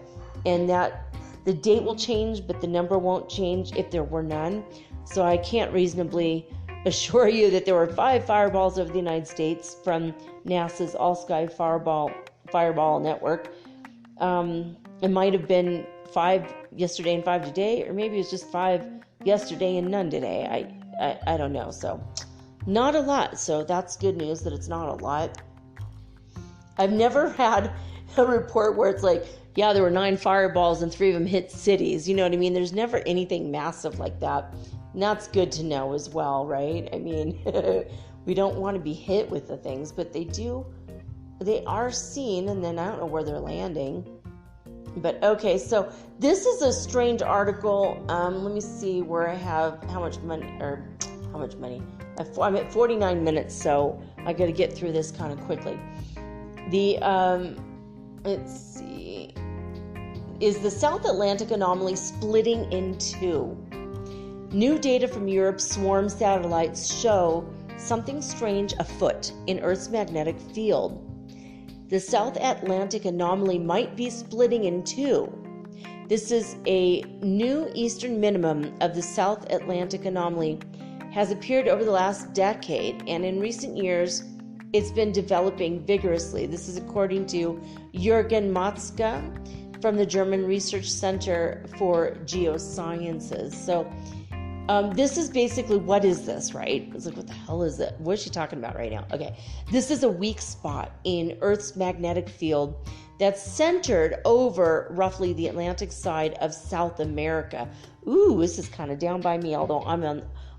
and that the date will change, but the number won't change if there were none. So I can't reasonably assure you that there were 5 fireballs over the United States from NASA's All-Sky Fireball Network. It might have been 5 yesterday and 5 today, or maybe it was just 5 yesterday and none today. I don't know. So not a lot. So that's good news that it's not a lot. I've never had a report where it's like, yeah, there were 9 fireballs and 3 of them hit cities. You know what I mean? There's never anything massive like that. And that's good to know as well, right? I mean, we don't want to be hit with the things, but they are seen, and then I don't know where they're landing. But okay, so this is a strange article. Let me see where I have how much money. I'm at 49 minutes, so I got to get through this kind of quickly. Let's see. Is the South Atlantic anomaly splitting in two? New data from Europe's swarm satellites show something strange afoot in Earth's magnetic field. The South Atlantic anomaly might be splitting in two. This is a new eastern minimum of the South Atlantic anomaly has appeared over the last decade, and in recent years, it's been developing vigorously. This is according to Jürgen Matzke from the German Research Center for Geosciences. So this is basically, what is this, right? It's like, what the hell is it? What is she talking about right now? Okay, this is a weak spot in Earth's magnetic field that's centered over roughly the Atlantic side of South America. Ooh, this is kind of down by me, although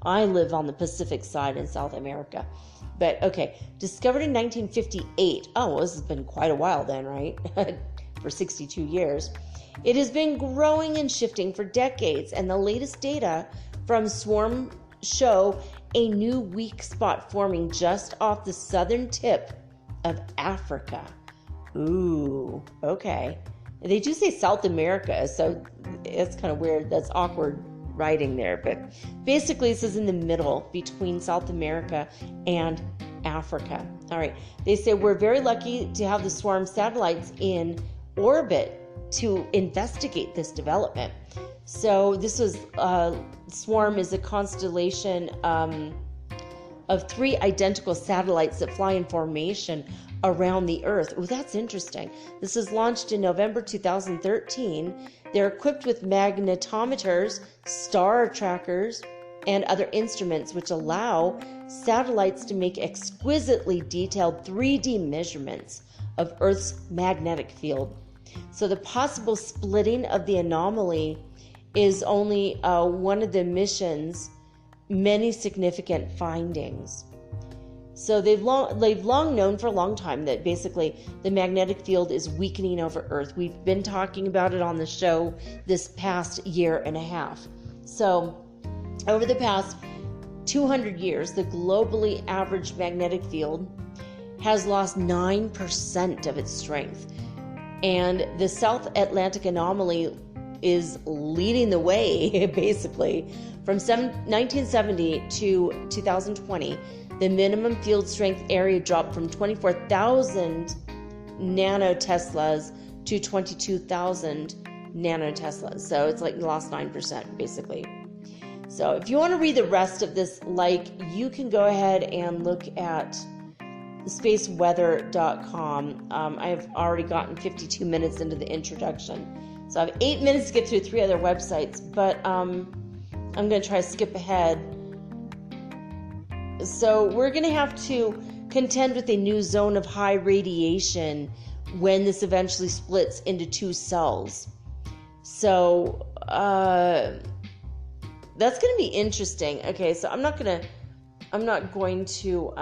I live on the Pacific side in South America. But okay, discovered in 1958. Oh, well, this has been quite a while then, right? For 62 years. It has been growing and shifting for decades, and the latest data from SWARM show a new weak spot forming just off the southern tip of Africa. Ooh, okay. They do say South America, so it's kind of weird. That's awkward writing there, but basically this is in the middle between South America and Africa. All right. They say we're very lucky to have the SWARM satellites in orbit to investigate this development. So this was SWARM is a constellation of 3 identical satellites that fly in formation around the Earth. Oh, that's interesting. This is launched in November 2013. They're equipped with magnetometers, star trackers, and other instruments which allow satellites to make exquisitely detailed 3D measurements of Earth's magnetic field. So the possible splitting of the anomaly is only one of the mission's many significant findings. So they've long known for a long time that basically the magnetic field is weakening over Earth. We've been talking about it on the show this past year and a half. So over the past 200 years, the globally average magnetic field has lost 9% of its strength. And the South Atlantic anomaly is leading the way, basically. From 1970 to 2020, the minimum field strength area dropped from 24,000 nanoteslas to 22,000 nanoteslas. So it's like you lost 9%, basically. So if you want to read the rest of this, you can go ahead and look at spaceweather.com. I've already gotten 52 minutes into the introduction. So I have 8 minutes to get through 3 other websites, but I'm going to try to skip ahead. So we're going to have to contend with a new zone of high radiation when this eventually splits into 2 cells. So that's going to be interesting. Okay, so I'm not going to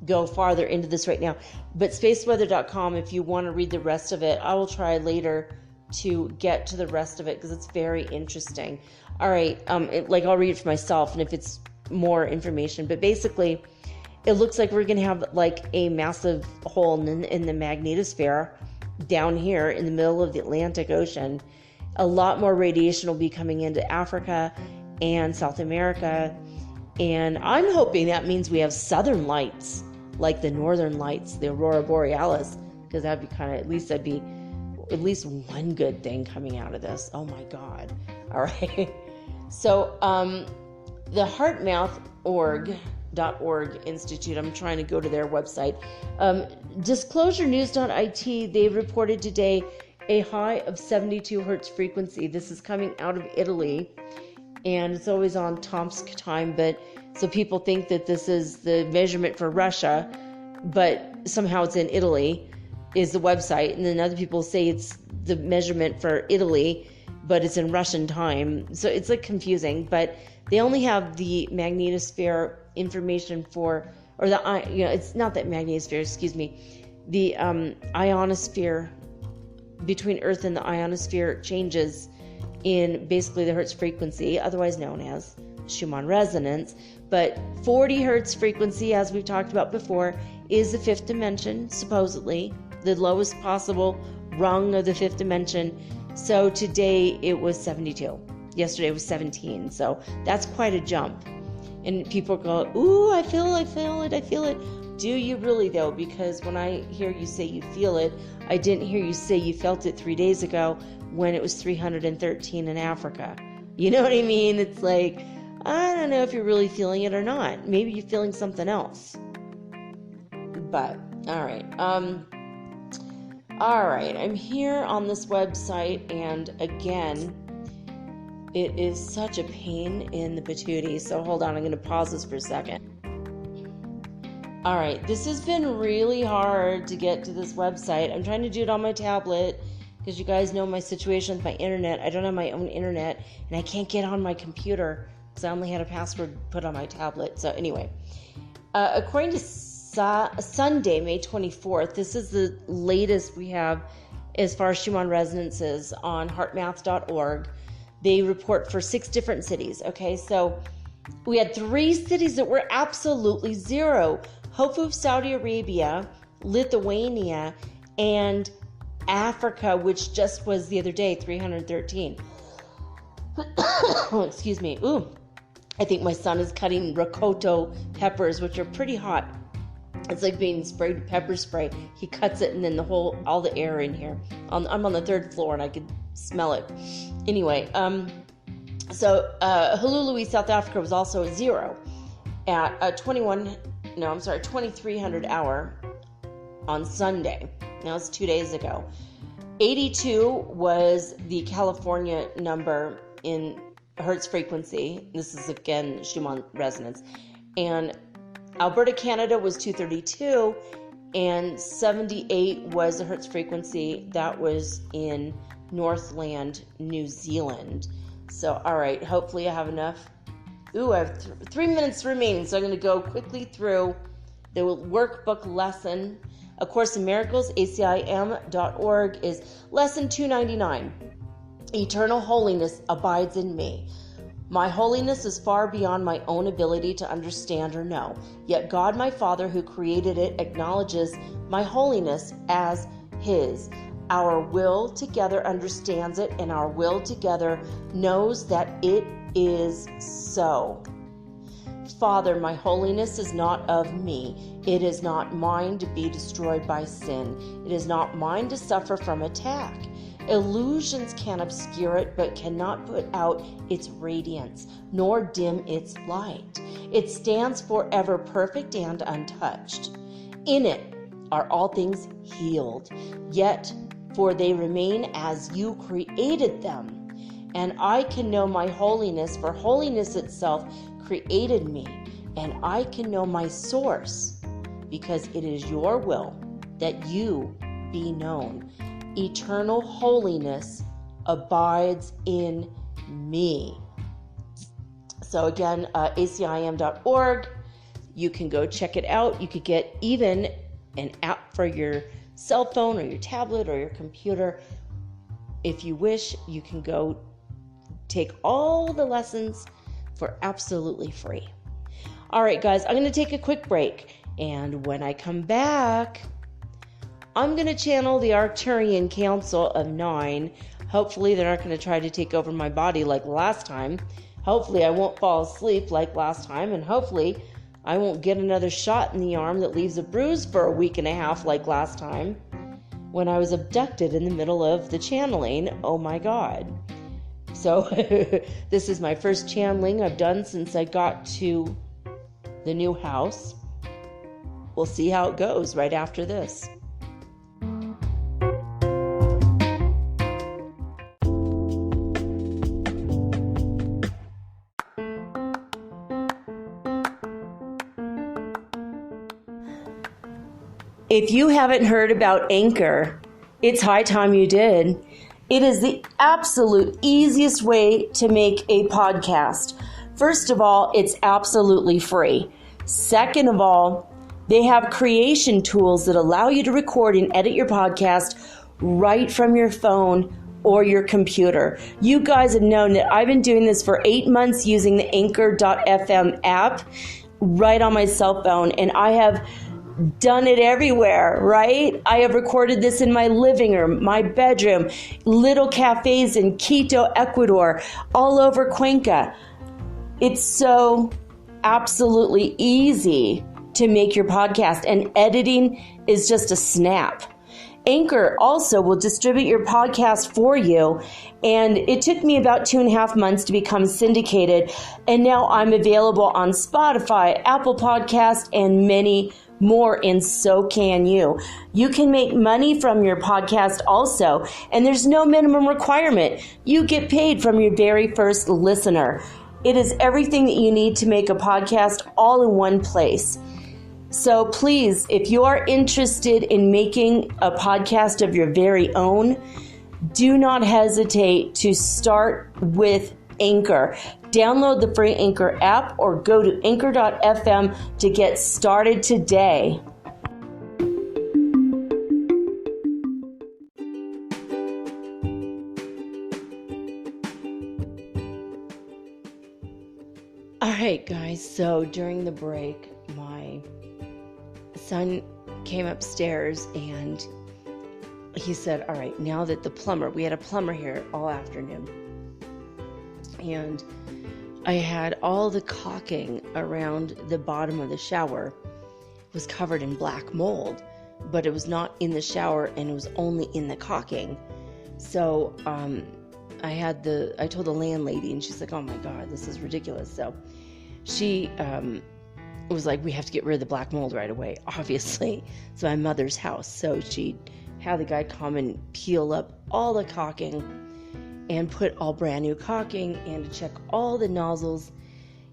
go farther into this right now. But spaceweather.com, if you want to read the rest of it, I will try later to get to the rest of it because it's very interesting. All right, I'll read it for myself, and if it's more information, but basically it looks like we're going to have a massive hole in the magnetosphere down here in the middle of the Atlantic Ocean. A lot more radiation will be coming into Africa and South America, and I'm hoping that means we have southern lights like the Northern Lights, the Aurora Borealis, because that'd be at least one good thing coming out of this. Oh my God. All right. So the heartmouth.org Institute, I'm trying to go to their website. Disclosurenews.it, they reported today a high of 72 hertz frequency. This is coming out of Italy, and it's always on Tomsk time, but so people think that this is the measurement for Russia, but somehow it's in Italy, is the website, and then other people say it's the measurement for Itoly, but it's in Russian time. So it's like confusing, but they only have the magnetosphere information for, or the, it's not that magnetosphere, excuse me, the ionosphere between Earth and the ionosphere changes in basically the hertz frequency, otherwise known as Schumann Resonance. But 40 hertz frequency, as we've talked about before, is the fifth dimension, supposedly, the lowest possible rung of the fifth dimension. So today it was 72. Yesterday was 17. So that's quite a jump. And people go, ooh, I feel it. Do you really, though? Because when I hear you say you feel it, I didn't hear you say you felt it 3 days ago when it was 313 in Africa. You know what I mean? It's like, I don't know if you're really feeling it or not. Maybe you're feeling something else. But, all right. All right. I'm here on this website, and again, it is such a pain in the patootie. So hold on, I'm going to pause this for a second. All right, this has been really hard to get to this website. I'm trying to do it on my tablet because you guys know my situation with my internet. I don't have my own internet, and I can't get on my computer because I only had a password put on my tablet. So anyway, according to Sunday, May 24th, this is the latest we have as far as Schumann resonances on heartmouth.org. They report for 6 different cities. Okay, so we had 3 cities that were absolutely zero. Hofu, Saudi Arabia, Lithuania, and Africa, which just was the other day, 313. Oh, excuse me. Ooh, I think my son is cutting ricotta peppers, which are pretty hot. It's like being sprayed with pepper spray. He cuts it, and then all the air in here. I'm on the 3rd floor, and I could smell it. Anyway, so Hululu, South Africa was also a zero at 2300 hour on Sunday. Now it's 2 days ago. 82 was the California number in hertz frequency. This is again Schumann resonance. And Alberta, Canada was 232, and 78 was the hertz frequency. That was in Northland, New Zealand. So, all right, hopefully I have enough. Ooh, I have 3 minutes remaining, so I'm going to go quickly through the workbook lesson. A Course in Miracles, acim.org, is lesson 299. Eternal holiness abides in me. My holiness is far beyond my own ability to understand or know. Yet God, my Father, who created it, acknowledges my holiness as His. Our will together understands it, and our will together knows that it is so. Father, my holiness is not of me. It is not mine to be destroyed by sin. It is not mine to suffer from attack. Illusions can obscure it, but cannot put out its radiance, nor dim its light. It stands forever perfect and untouched. In it are all things healed, yet for they remain as you created them. And I can know my holiness, for holiness itself created me, and I can know my source, because it is your will that you be known. Eternal holiness abides in me. So again, acim.org. You can go check it out. You could get even an app for your cell phone or your tablet or your computer. If you wish, you can go take all the lessons for absolutely free. All right, guys, I'm going to take a quick break. And when I come back, I'm going to channel the Arcturian Council of 9. Hopefully they're not going to try to take over my body like last time. Hopefully I won't fall asleep like last time. And hopefully I won't get another shot in the arm that leaves a bruise for a week and a half like last time when I was abducted in the middle of the channeling. Oh my God. So this is my first channeling I've done since I got to the new house. We'll see how it goes right after this. If you haven't heard about Anchor, it's high time you did. It is the absolute easiest way to make a podcast. First of all, it's absolutely free. Second of all, they have creation tools that allow you to record and edit your podcast right from your phone or your computer. You guys have known that I've been doing this for 8 months using the Anchor.fm app right on my cell phone, and I have done it everywhere, right? I have recorded this in my living room, my bedroom, little cafes in Quito, Ecuador, all over Cuenca. It's so absolutely easy to make your podcast, and editing is just a snap. Anchor also will distribute your podcast for you, and it took me about 2.5 months to become syndicated, and now I'm available on Spotify, Apple Podcast, and many more, and so can you. You can make money from your podcast also, and there's no minimum requirement. You get paid from your very first listener. It is everything that you need to make a podcast all in one place. So please, if you are interested in making a podcast of your very own, do not hesitate to start with Anchor. Download the free Anchor app or go to anchor.fm to get started today. All right, guys, so during the break, my son came upstairs and he said, all right, now that we had a plumber here all afternoon, and I had all the caulking around the bottom of the shower was covered in black mold, but it was not in the shower and it was only in the caulking. So I told the landlady, and she's like, oh my God, this is ridiculous. So she was like, we have to get rid of the black mold right away, obviously. It's my mother's house. So she had the guy come and peel up all the caulking and put all brand new caulking, and to check all the nozzles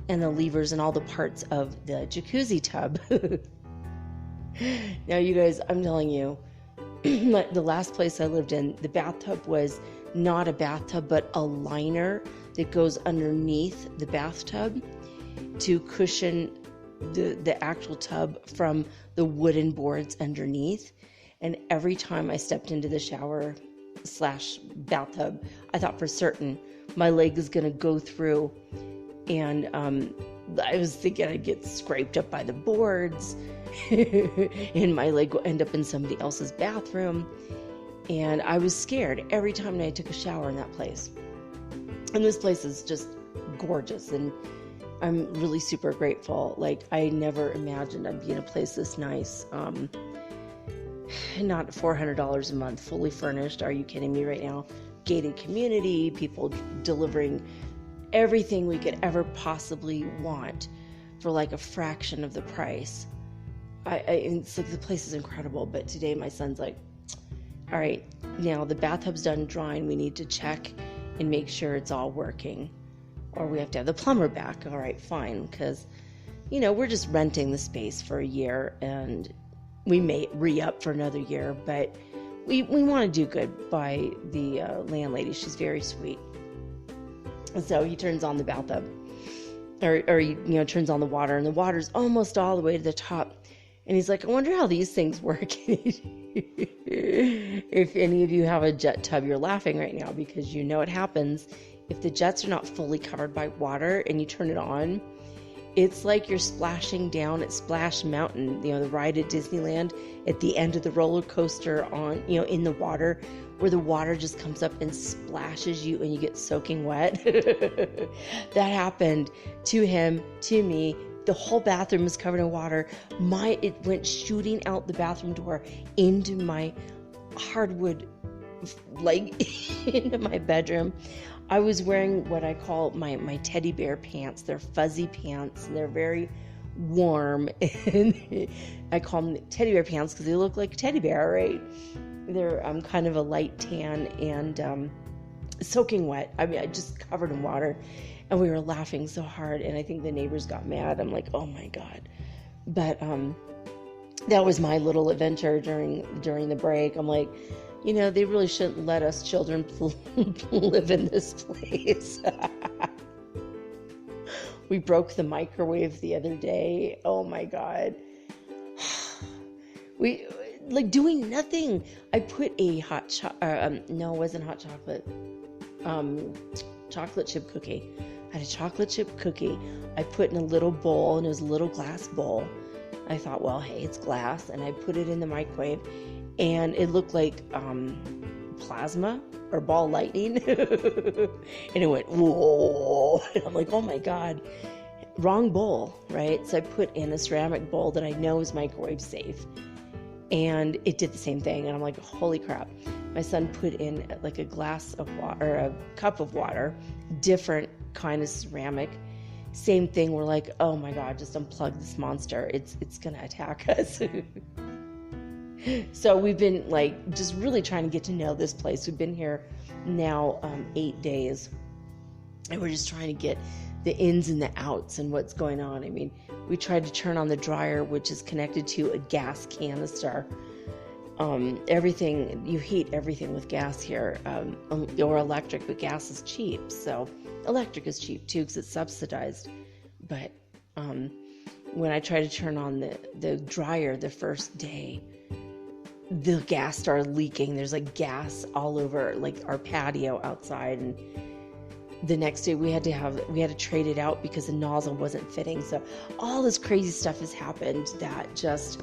and the levers and all the parts of the jacuzzi tub. Now, you guys, I'm telling you, the last place I lived in, the bathtub was not a bathtub, but a liner that goes underneath the bathtub to cushion the actual tub from the wooden boards underneath. And every time I stepped into the shower / bathtub, I thought for certain my leg is going to go through, and I was thinking I'd get scraped up by the boards and my leg will end up in somebody else's bathroom, and I was scared every time I took a shower in that place. And this place is just gorgeous, and I'm really super grateful. Like, I never imagined I'd be in a place this nice. Not $400 a month, fully furnished. Are you kidding me right now? Gated community, people delivering everything we could ever possibly want for like a fraction of the price. It's like, the place is incredible. But today my son's like, all right, now the bathtub's done drying. We need to check and make sure it's all working, or we have to have the plumber back. All right, fine. Because, we're just renting the space for a year, and we may re-up for another year, but we want to do good by the landlady. She's very sweet. So he turns on the bathtub, or he turns on the water, and the water's almost all the way to the top. And he's like, I wonder how these things work. If any of you have a jet tub, you're laughing right now, because you know what happens if the jets are not fully covered by water and you turn it on. It's like you're splashing down at Splash Mountain, the ride at Disneyland, at the end of the roller coaster on, in the water, where the water just comes up and splashes you and you get soaking wet. That happened to him, to me, the whole bathroom was covered in water. It went shooting out the bathroom door into my hardwood, like into my bedroom. I was wearing what I call my teddy bear pants. They're fuzzy pants. They're very warm. And I call them teddy bear pants because they look like a teddy bear, right? They're kind of a light tan and soaking wet. I mean, I just covered in water. And we were laughing so hard. And I think the neighbors got mad. I'm like, oh my God. But that was my little adventure during the break. I'm like, you know, they really shouldn't let us children live in this place. We broke the microwave the other day. Oh my God. We, like, doing nothing. I put a no, it wasn't hot chocolate. Chocolate chip cookie. I had a chocolate chip cookie I put in a little bowl, and it was a little glass bowl. I thought, well, hey, it's glass. And I put it in the microwave. And it looked like plasma or ball lightning. And it went, whoa. And I'm like, oh my God, wrong bowl, right? So I put in a ceramic bowl that I know is microwave safe. And it did the same thing. And I'm like, holy crap. My son put in like a glass of water, or a cup of water, different kind of ceramic. Same thing. We're like, oh my God, just unplug this monster. It's going to attack us. So we've been like just really trying to get to know this place. We've been here now 8 days, and we're just trying to get the ins and the outs and what's going on. I mean, we tried to turn on the dryer, which is connected to a gas canister. Everything, you heat everything with gas here, or electric, but gas is cheap. So electric is cheap too because it's subsidized. But when I tried to turn on the dryer the first day, the gas started leaking. There's like gas all over like our patio outside, and the next day we had to trade it out because the nozzle wasn't fitting. So all this crazy stuff has happened that just,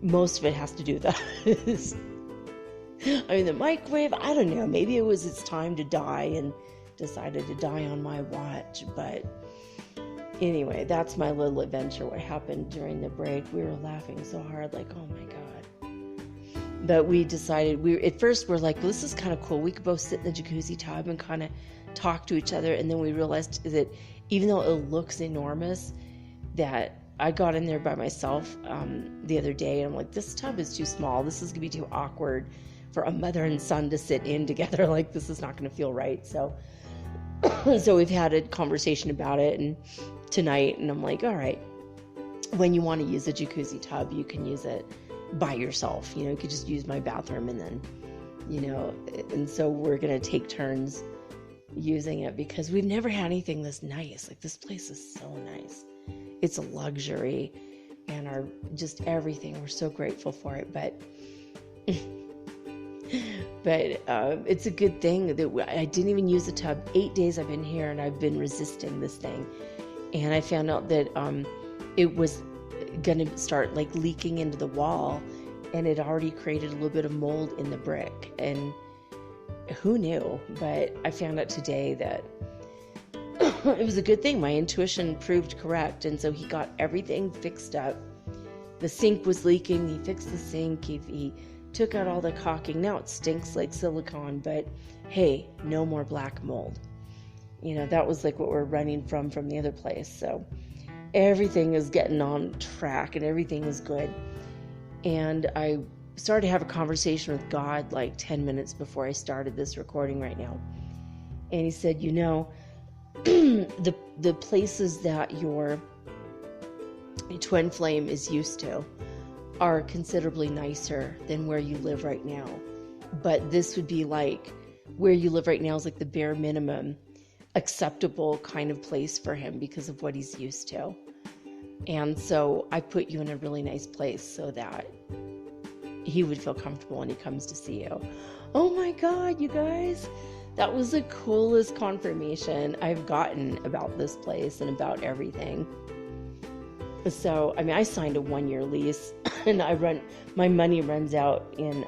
most of it has to do with us. I mean, the microwave, I don't know, maybe it was its time to die and decided to die on my watch. But anyway, that's my little adventure, what happened during the break. We were laughing so hard, like, oh my God. But we decided, at first we're like, well, this is kind of cool. We could both sit in the jacuzzi tub and kind of talk to each other. And then we realized that even though it looks enormous, that I got in there by myself the other day. And I'm like, this tub is too small. This is going to be too awkward for a mother and son to sit in together. Like, this is not going to feel right. So we've had a conversation about it and tonight. And I'm like, all right, when you want to use a jacuzzi tub, you can use it by yourself. You know, you could just use my bathroom, and then, you know, and so we're going to take turns using it because we've never had anything this nice. Like, this place is so nice. It's a luxury, and just everything. We're so grateful for it. But it's a good thing that I didn't even use the tub. 8 days I've been here, and I've been resisting this thing. And I found out that it was going to start like leaking into the wall, and it already created a little bit of mold in the brick. And who knew? But I found out today that it was a good thing. My intuition proved correct. And so he got everything fixed up. The sink was leaking. He fixed the sink. He took out all the caulking. Now it stinks like silicone, but hey, no more black mold. You know, that was like what we're running from the other place. So everything is getting on track and everything is good. And I started to have a conversation with God like 10 minutes before I started this recording right now. And he said, you know, the places that your twin flame is used to are considerably nicer than where you live right now. But this would be like, where you live right now is like the bare minimum acceptable kind of place for him because of what he's used to. And so I put you in a really nice place so that he would feel comfortable when he comes to see you. Oh my God, you guys, that was the coolest confirmation I've gotten about this place and about everything. So, I mean, I signed a 1-year lease and my money runs out in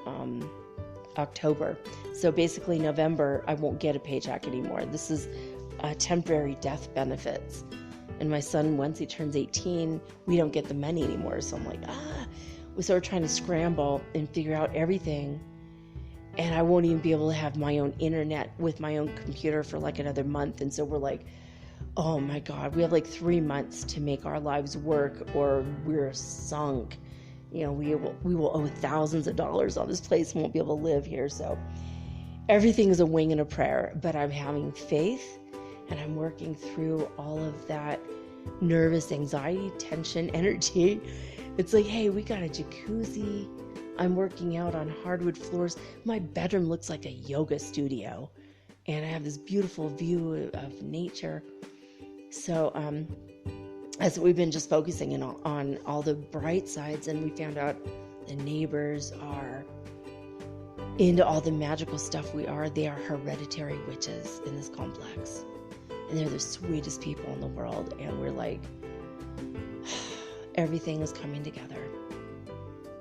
October. So basically November, I won't get a paycheck anymore. This is temporary death benefits. And my son, once he turns 18, we don't get the money anymore. So I'm like, So we're trying to scramble and figure out everything. And I won't even be able to have my own internet with my own computer for like another month. And so we're like, oh my God, we have like 3 months to make our lives work or we're sunk. We will owe thousands of dollars on this place and won't be able to live here. So everything is a wing and a prayer, but I'm having faith and I'm working through all of that nervous anxiety, tension, energy. It's like, hey, we got a jacuzzi. I'm working out on hardwood floors. My bedroom looks like a yoga studio. And I have this beautiful view of nature. So as we've been just focusing on all the bright sides, and we found out the neighbors are into all the magical stuff we are. They are hereditary witches in this complex. And they're the sweetest people in the world. And we're like, everything is coming together.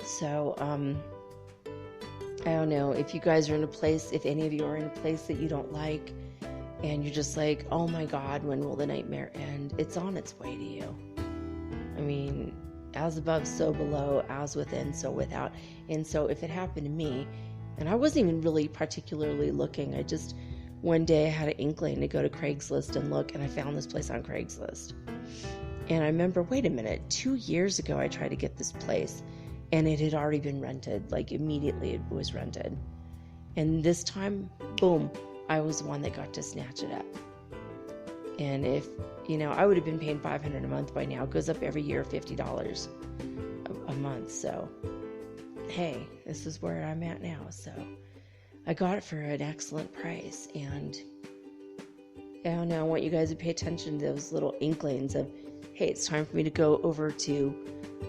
So, I don't know if you guys are in a place, if any of you are in a place that you don't like, and you're just like, oh my God, when will the nightmare end? It's on its way to you. I mean, as above, so below, as within, so without. And so if it happened to me, and I wasn't even really particularly looking, one day I had an inkling to go to Craigslist and look, and I found this place on Craigslist. And I remember, wait a minute, 2 years ago I tried to get this place, and it had already been rented. Like immediately it was rented. And this time, boom, I was the one that got to snatch it up. And if, I would have been paying $500 a month by now. It goes up every year, $50 a month. So, hey, this is where I'm at now. So I got it for an excellent price. And I don't know, I want you guys to pay attention to those little inklings of, hey, it's time for me to go over to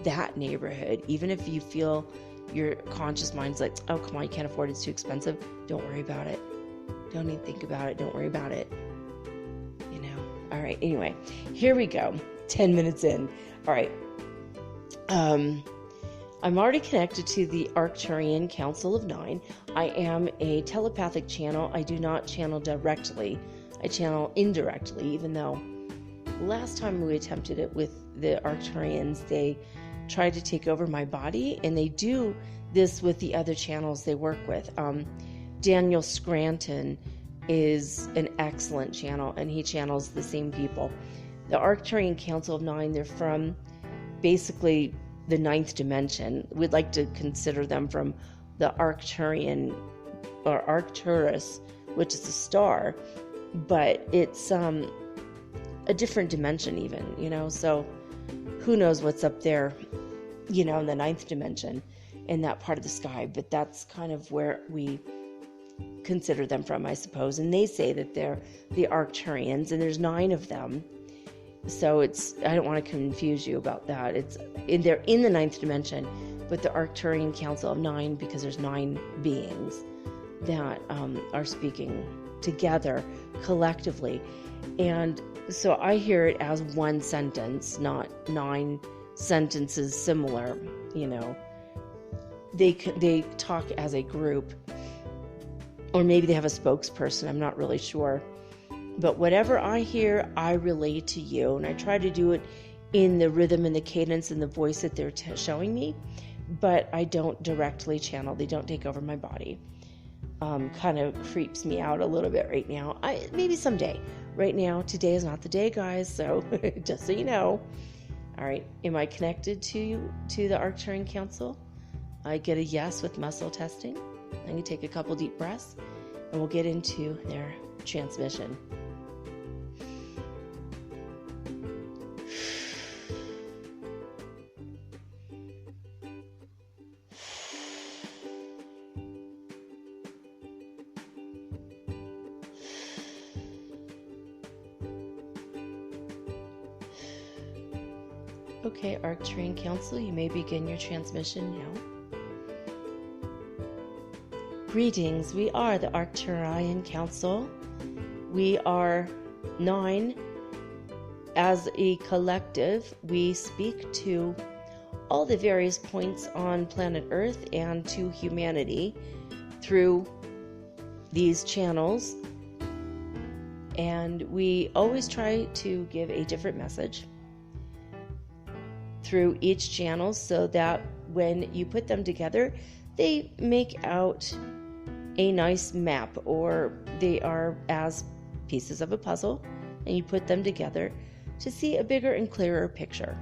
that neighborhood. Even if you feel your conscious mind's like, oh, come on, you can't afford it, it's too expensive. Don't worry about it. Don't even think about it. Don't worry about it. All right. Anyway, here we go. 10 minutes in. All right. I'm already connected to the Arcturian Council of 9. I am a telepathic channel. I do not channel directly. I channel indirectly, even though last time we attempted it with the Arcturians, they tried to take over my body, and they do this with the other channels they work with. Daniel Scranton is an excellent channel, and he channels the same people. The Arcturian Council of 9, they're from basically the 9th dimension. We'd like to consider them from the Arcturian, or Arcturus, which is a star, but it's a different dimension even, so who knows what's up there, in the 9th dimension, in that part of the sky. But that's kind of where we consider them from, I suppose. And they say that they're the Arcturians, and there's 9 of them. So I don't want to confuse you about that. They're in the 9th dimension, but the Arcturian Council of 9, because there's 9 beings that are speaking together collectively. And so I hear it as one sentence, not 9 sentences similar. They talk as a group. Or maybe they have a spokesperson, I'm not really sure. But whatever I hear, I relay to you. And I try to do it in the rhythm and the cadence and the voice that they're showing me. But I don't directly channel. They don't take over my body. Kind of creeps me out a little bit right now. Maybe someday. Right now, today is not the day, guys. So just so you know. All right. Am I connected to the Arcturian Council? I get a yes with muscle testing. I'm going to take a couple deep breaths, and we'll get into their transmission. Okay, Arcturian Council, you may begin your transmission now. Greetings, we are the Arcturian Council. We are 9. As a collective, we speak to all the various points on planet Earth and to humanity through these channels. And we always try to give a different message through each channel so that when you put them together, they make out a nice map, or they are as pieces of a puzzle, and you put them together to see a bigger and clearer picture.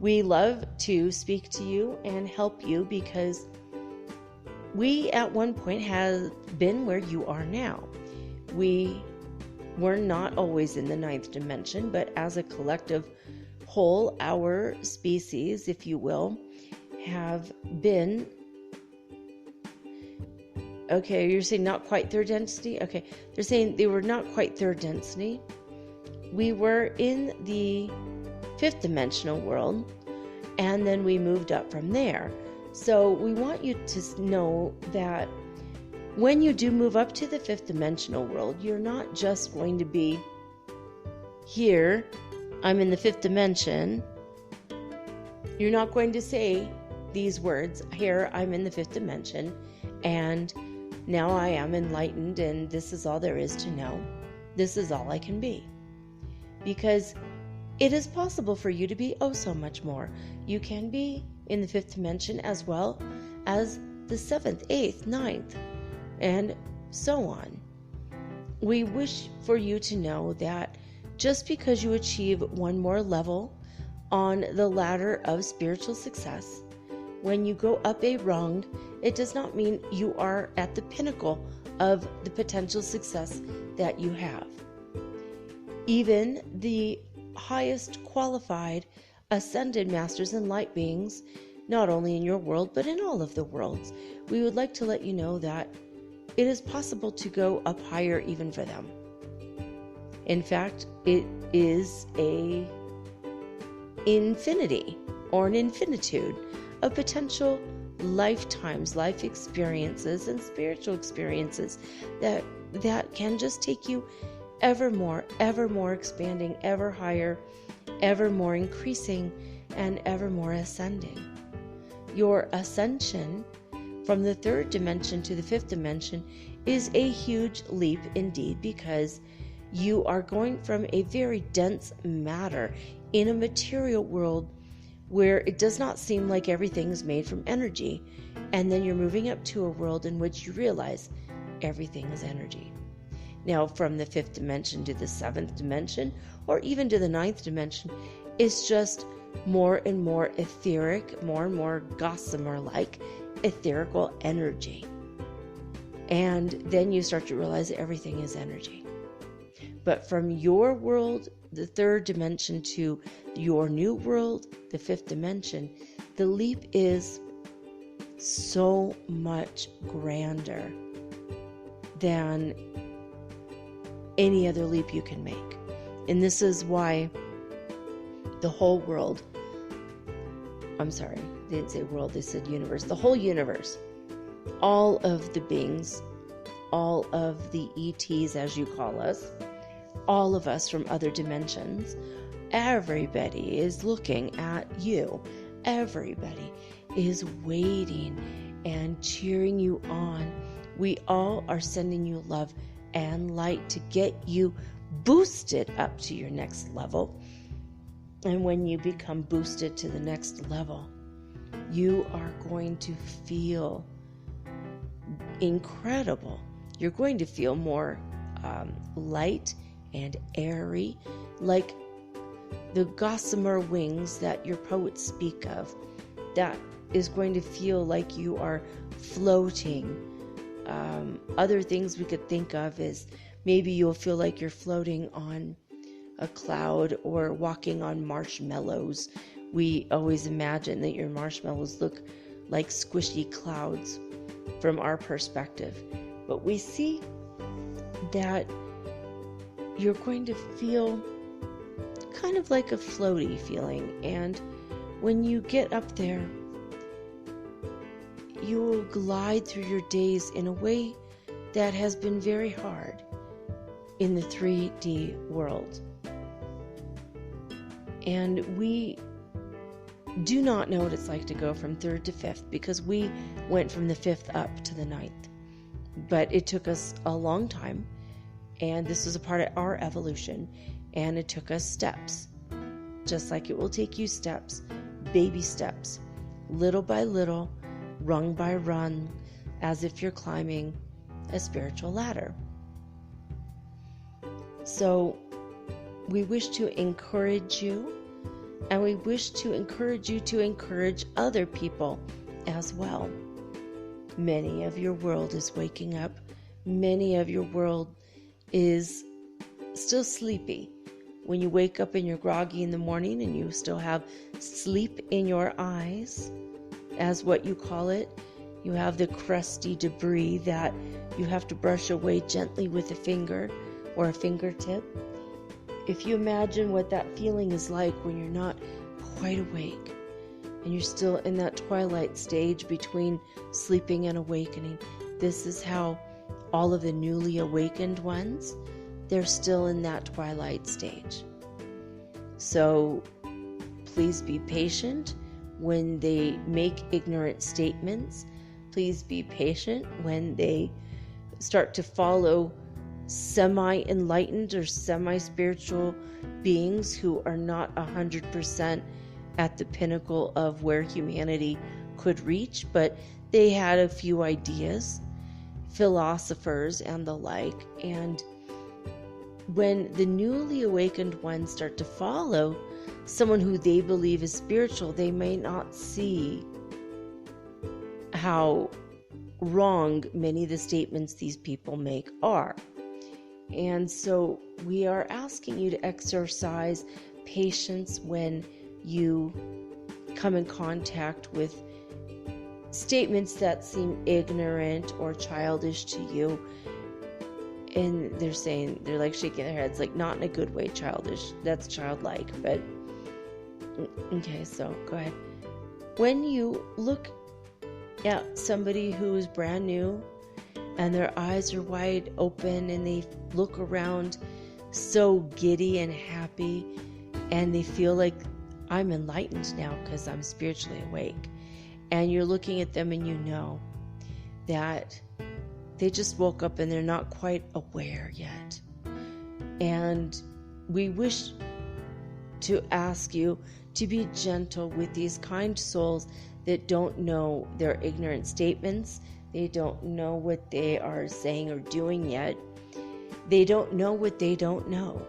We love to speak to you and help you because we at one point have been where you are now. We were not always in the 9th dimension, but as a collective whole, our species, if you will, have been... Okay, you're saying not quite 3rd density? Okay, they're saying they were not quite 3rd density. We were in the 5th dimensional world, and then we moved up from there. So we want you to know that when you do move up to the 5th dimensional world, you're not just going to be here, I'm in the 5th dimension. You're not going to say these words, here, I'm in the 5th dimension, and now I am enlightened, and this is all there is to know. This is all I can be. Because it is possible for you to be oh so much more. You can be in the 5th dimension as well as the 7th, 8th, 9th, and so on. We wish for you to know that just because you achieve one more level on the ladder of spiritual success, when you go up a rung, it does not mean you are at the pinnacle of the potential success that you have. Even the highest qualified ascended masters and light beings, not only in your world, but in all of the worlds, we would like to let you know that it is possible to go up higher even for them. In fact, it is a infinity or an infinitude of potential lifetimes, life experiences, and spiritual experiences that can just take you ever more expanding, ever higher, ever more increasing, and ever more ascending. Your ascension from the 3rd dimension to the 5th dimension is a huge leap indeed, because you are going from a very dense matter in a material world where it does not seem like everything is made from energy, and then you're moving up to a world in which you realize everything is energy. Now, from the 5th dimension to the 7th dimension, or even to the 9th dimension, it's just more and more etheric, more and more gossamer-like etherical energy. And then you start to realize everything is energy. But from your world, the 3rd dimension, to your new world, the 5th dimension, the leap is so much grander than any other leap you can make. And this is why the whole world, I'm sorry, they didn't say world, they said universe, the whole universe, all of the beings, all of the ETs as you call us, all of us from other dimensions, everybody is looking at you. Everybody is waiting and cheering you on. We all are sending you love and light to get you boosted up to your next level. And when you become boosted to the next level, you are going to feel incredible. You're going to feel more light and airy, like the gossamer wings that your poets speak of. That is going to feel like you are floating. Other things we could think of is maybe you'll feel like you're floating on a cloud or walking on marshmallows. We always imagine that your marshmallows look like squishy clouds from our perspective. But we see that you're going to feel kind of like a floaty feeling. And when you get up there, you will glide through your days in a way that has been very hard in the 3D world. And we do not know what it's like to go from 3rd to 5th, because we went from the 5th up to the 9th. But it took us a long time, And this was a part of our evolution. And it took us steps, just like it will take you steps, baby steps, little by little, rung by rung, as if you're climbing a spiritual ladder. So we wish to encourage you, and we wish to encourage you to encourage other people as well. Many of your world is waking up. Many of your world is still sleepy. When you wake up and you're groggy in the morning and you still have sleep in your eyes, as what you call it, you have the crusty debris that you have to brush away gently with a finger or a fingertip. If you imagine what that feeling is like when you're not quite awake and you're still in that twilight stage between sleeping and awakening, this is how all of the newly awakened ones, they're still in that twilight stage. So please be patient when they make ignorant statements. Please be patient when they start to follow semi-enlightened or semi-spiritual beings who are not 100% at the pinnacle of where humanity could reach, but they had a few ideas, philosophers and the like. And when the newly awakened ones start to follow someone who they believe is spiritual, they may not see how wrong many of the statements these people make are. And so we are asking you to exercise patience when you come in contact with statements that seem ignorant or childish to you. And they're like shaking their heads, like not in a good way, childish. That's childlike, but okay, so go ahead. When you look at somebody who is brand new and their eyes are wide open and they look around so giddy and happy and they feel like, I'm enlightened now because I'm spiritually awake, and you're looking at them and you know that they just woke up and they're not quite aware yet. And we wish to ask you to be gentle with these kind souls that don't know their ignorant statements. They don't know what they are saying or doing yet. They don't know what they don't know.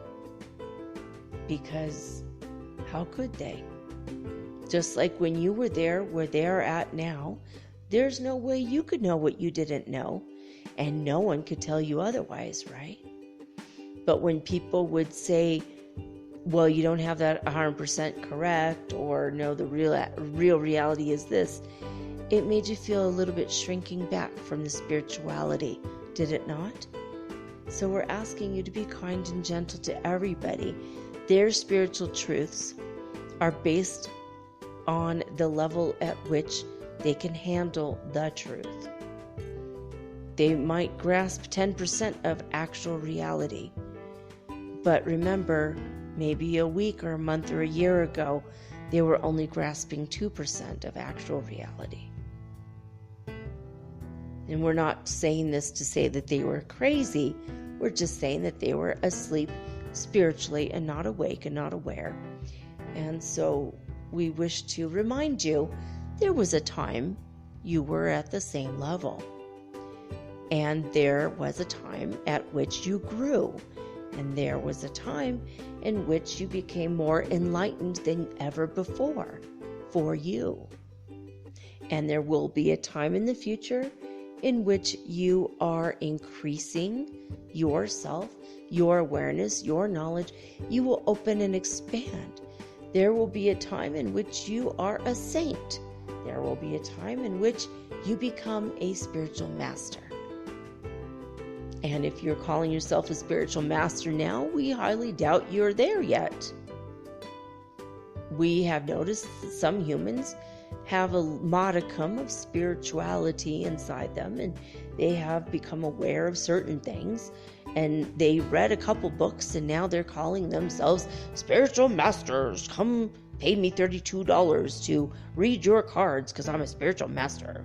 Because how could they? Just like when you were there where they are at now, there's no way you could know what you didn't know. And no one could tell you otherwise, right? But when people would say, well, you don't have that 100% correct, or no, the real reality is this, it made you feel a little bit shrinking back from the spirituality, did it not? So we're asking you to be kind and gentle to everybody. Their spiritual truths are based on the level at which they can handle the truth. They might grasp 10% of actual reality. But remember, maybe a week or a month or a year ago, they were only grasping 2% of actual reality. And we're not saying this to say that they were crazy. We're just saying that they were asleep spiritually and not awake and not aware. And so we wish to remind you, there was a time you were at the same level. And there was a time at which you grew. And there was a time in which you became more enlightened than ever before for you. And there will be a time in the future in which you are increasing yourself, your awareness, your knowledge. You will open and expand. There will be a time in which you are a saint. There will be a time in which you become a spiritual master. And if you're calling yourself a spiritual master now, we highly doubt you're there yet. We have noticed that some humans have a modicum of spirituality inside them, and they have become aware of certain things, and they read a couple books, and now they're calling themselves spiritual masters. Come pay me $32 to read your cards because I'm a spiritual master.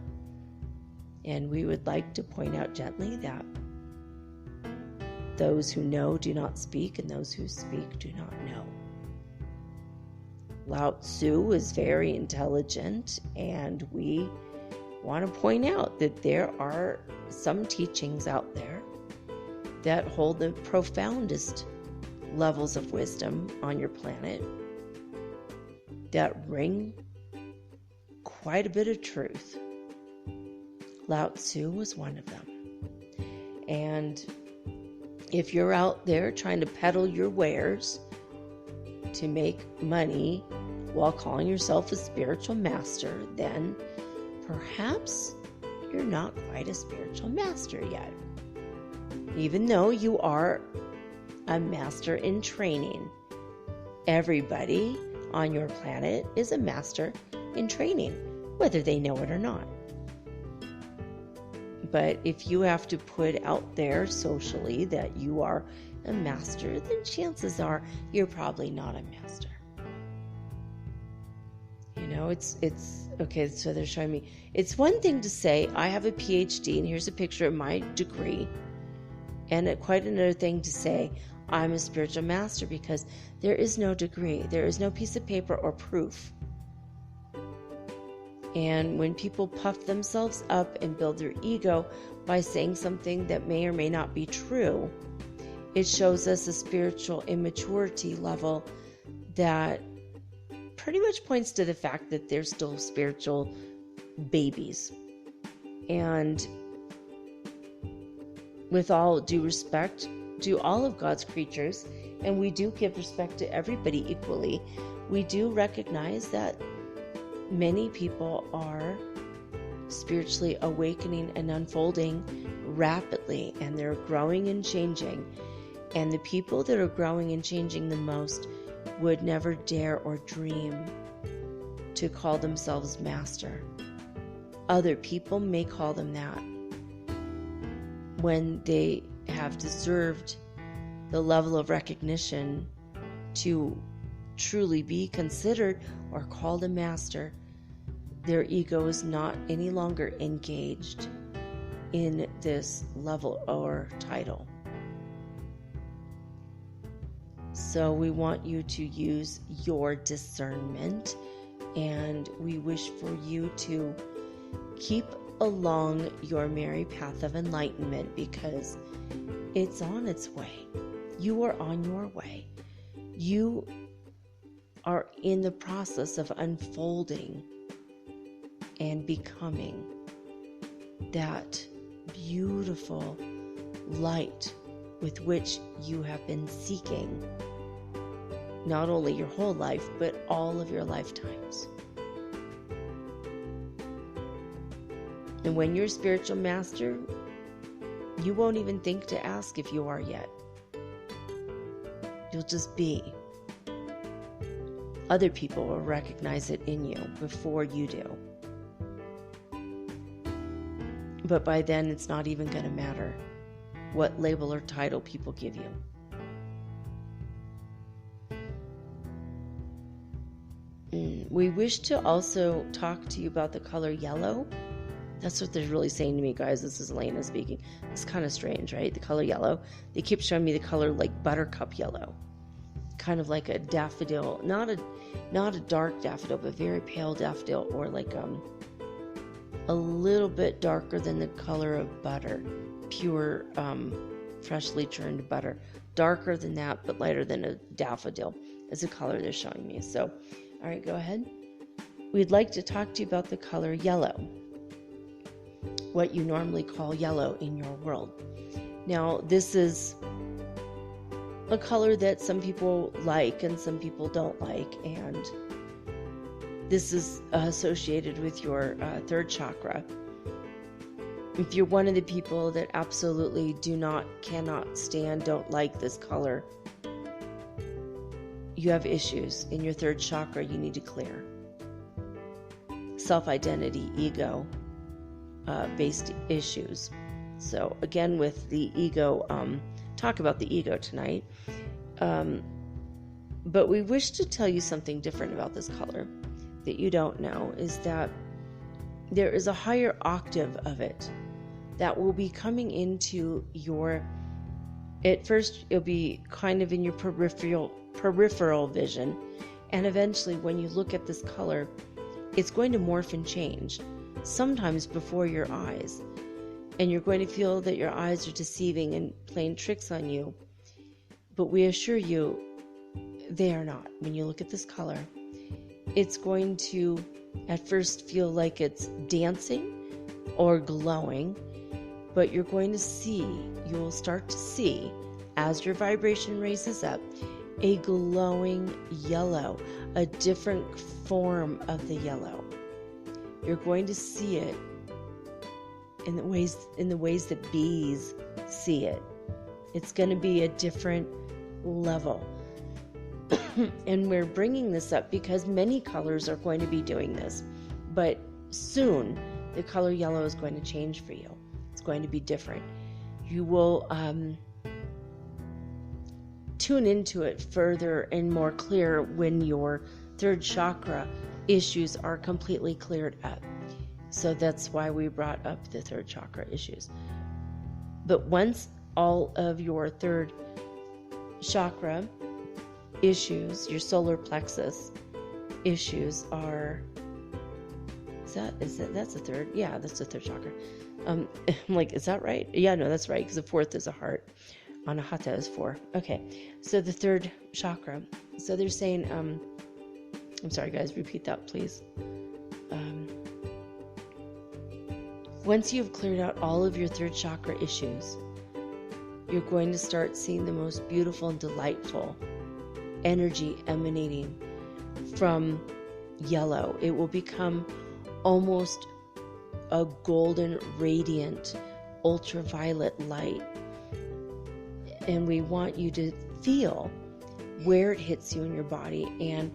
And we would like to point out gently that Those who know do not speak, and those who speak do not know. Lao Tzu is very intelligent, and we want to point out that there are some teachings out there that hold the profoundest levels of wisdom on your planet that ring quite a bit of truth. Lao Tzu was one of them. And if you're out there trying to peddle your wares to make money while calling yourself a spiritual master, then perhaps you're not quite a spiritual master yet. Even though you are a master in training, everybody on your planet is a master in training, whether they know it or not. But if you have to put out there socially that you are a master, then chances are you're probably not a master. You know, it's okay, so they're showing me. It's one thing to say, I have a PhD, and here's a picture of my degree. And quite another thing to say, I'm a spiritual master, because there is no degree. There is no piece of paper or proof. And when people puff themselves up and build their ego by saying something that may or may not be true, it shows us a spiritual immaturity level that pretty much points to the fact that they're still spiritual babies. And with all due respect to all of God's creatures, and we do give respect to everybody equally, we do recognize that many people are spiritually awakening and unfolding rapidly, and they're growing and changing. And the people that are growing and changing the most would never dare or dream to call themselves master. Other people may call them that when they have deserved the level of recognition to truly be considered or called a master. Their ego is not any longer engaged in this level or title. So we want you to use your discernment, and we wish for you to keep along your merry path of enlightenment, because it's on its way. You are on your way. You are in the process of unfolding and becoming that beautiful light with which you have been seeking not only your whole life, but all of your lifetimes. And when you're a spiritual master, you won't even think to ask if you are yet. You'll just be. Other people will recognize it in you before you do. But by then, it's not even going to matter what label or title people give you. We wish to also talk to you about the color yellow. That's what they're really saying to me, guys. This is Elena speaking. It's kind of strange, right? The color yellow. They keep showing me the color like buttercup yellow. Kind of like a daffodil. Not a dark daffodil, but very pale daffodil, or like a little bit darker than the color of butter. Pure, freshly churned butter. Darker than that, but lighter than a daffodil is the color they're showing me. So, all right, go ahead. We'd like to talk to you about the color yellow. What you normally call yellow in your world. Now, this is a color that some people like and some people don't like, and this is associated with your third chakra. If you're one of the people that absolutely cannot stand, don't like this color, you have issues in your third chakra you need to clear. Self-identity, ego, based issues. So again, with the ego, talk about the ego tonight. But we wish to tell you something different about this color that you don't know, is that there is a higher octave of it that will be coming into your At first, it'll be kind of in your peripheral vision. And eventually, when you look at this color, it's going to morph and change, sometimes before your eyes. And you're going to feel that your eyes are deceiving and playing tricks on you. But we assure you, they are not. When you look at this color, it's going to at first feel like it's dancing or glowing, but you're going to see, you will start to see, as your vibration raises up, a glowing yellow, a different form of the yellow. You're going to see it in the ways that bees see it. It's going to be a different level. And we're bringing this up because many colors are going to be doing this. But soon, the color yellow is going to change for you. It's going to be different. You will tune into it further and more clear when your third chakra issues are completely cleared up. So that's why we brought up the third chakra issues. But once all of your third chakra issues, your solar plexus issues are, that's the third? Yeah, that's the third chakra. I'm like, is that right? Yeah, no, that's right, because the fourth is a heart. Anahata is 4. Okay, so the third chakra. So they're saying, I'm sorry guys, repeat that please. Once you've cleared out all of your third chakra issues, you're going to start seeing the most beautiful and delightful energy emanating from yellow. It will become almost a golden, radiant, ultraviolet light. And we want you to feel where it hits you in your body and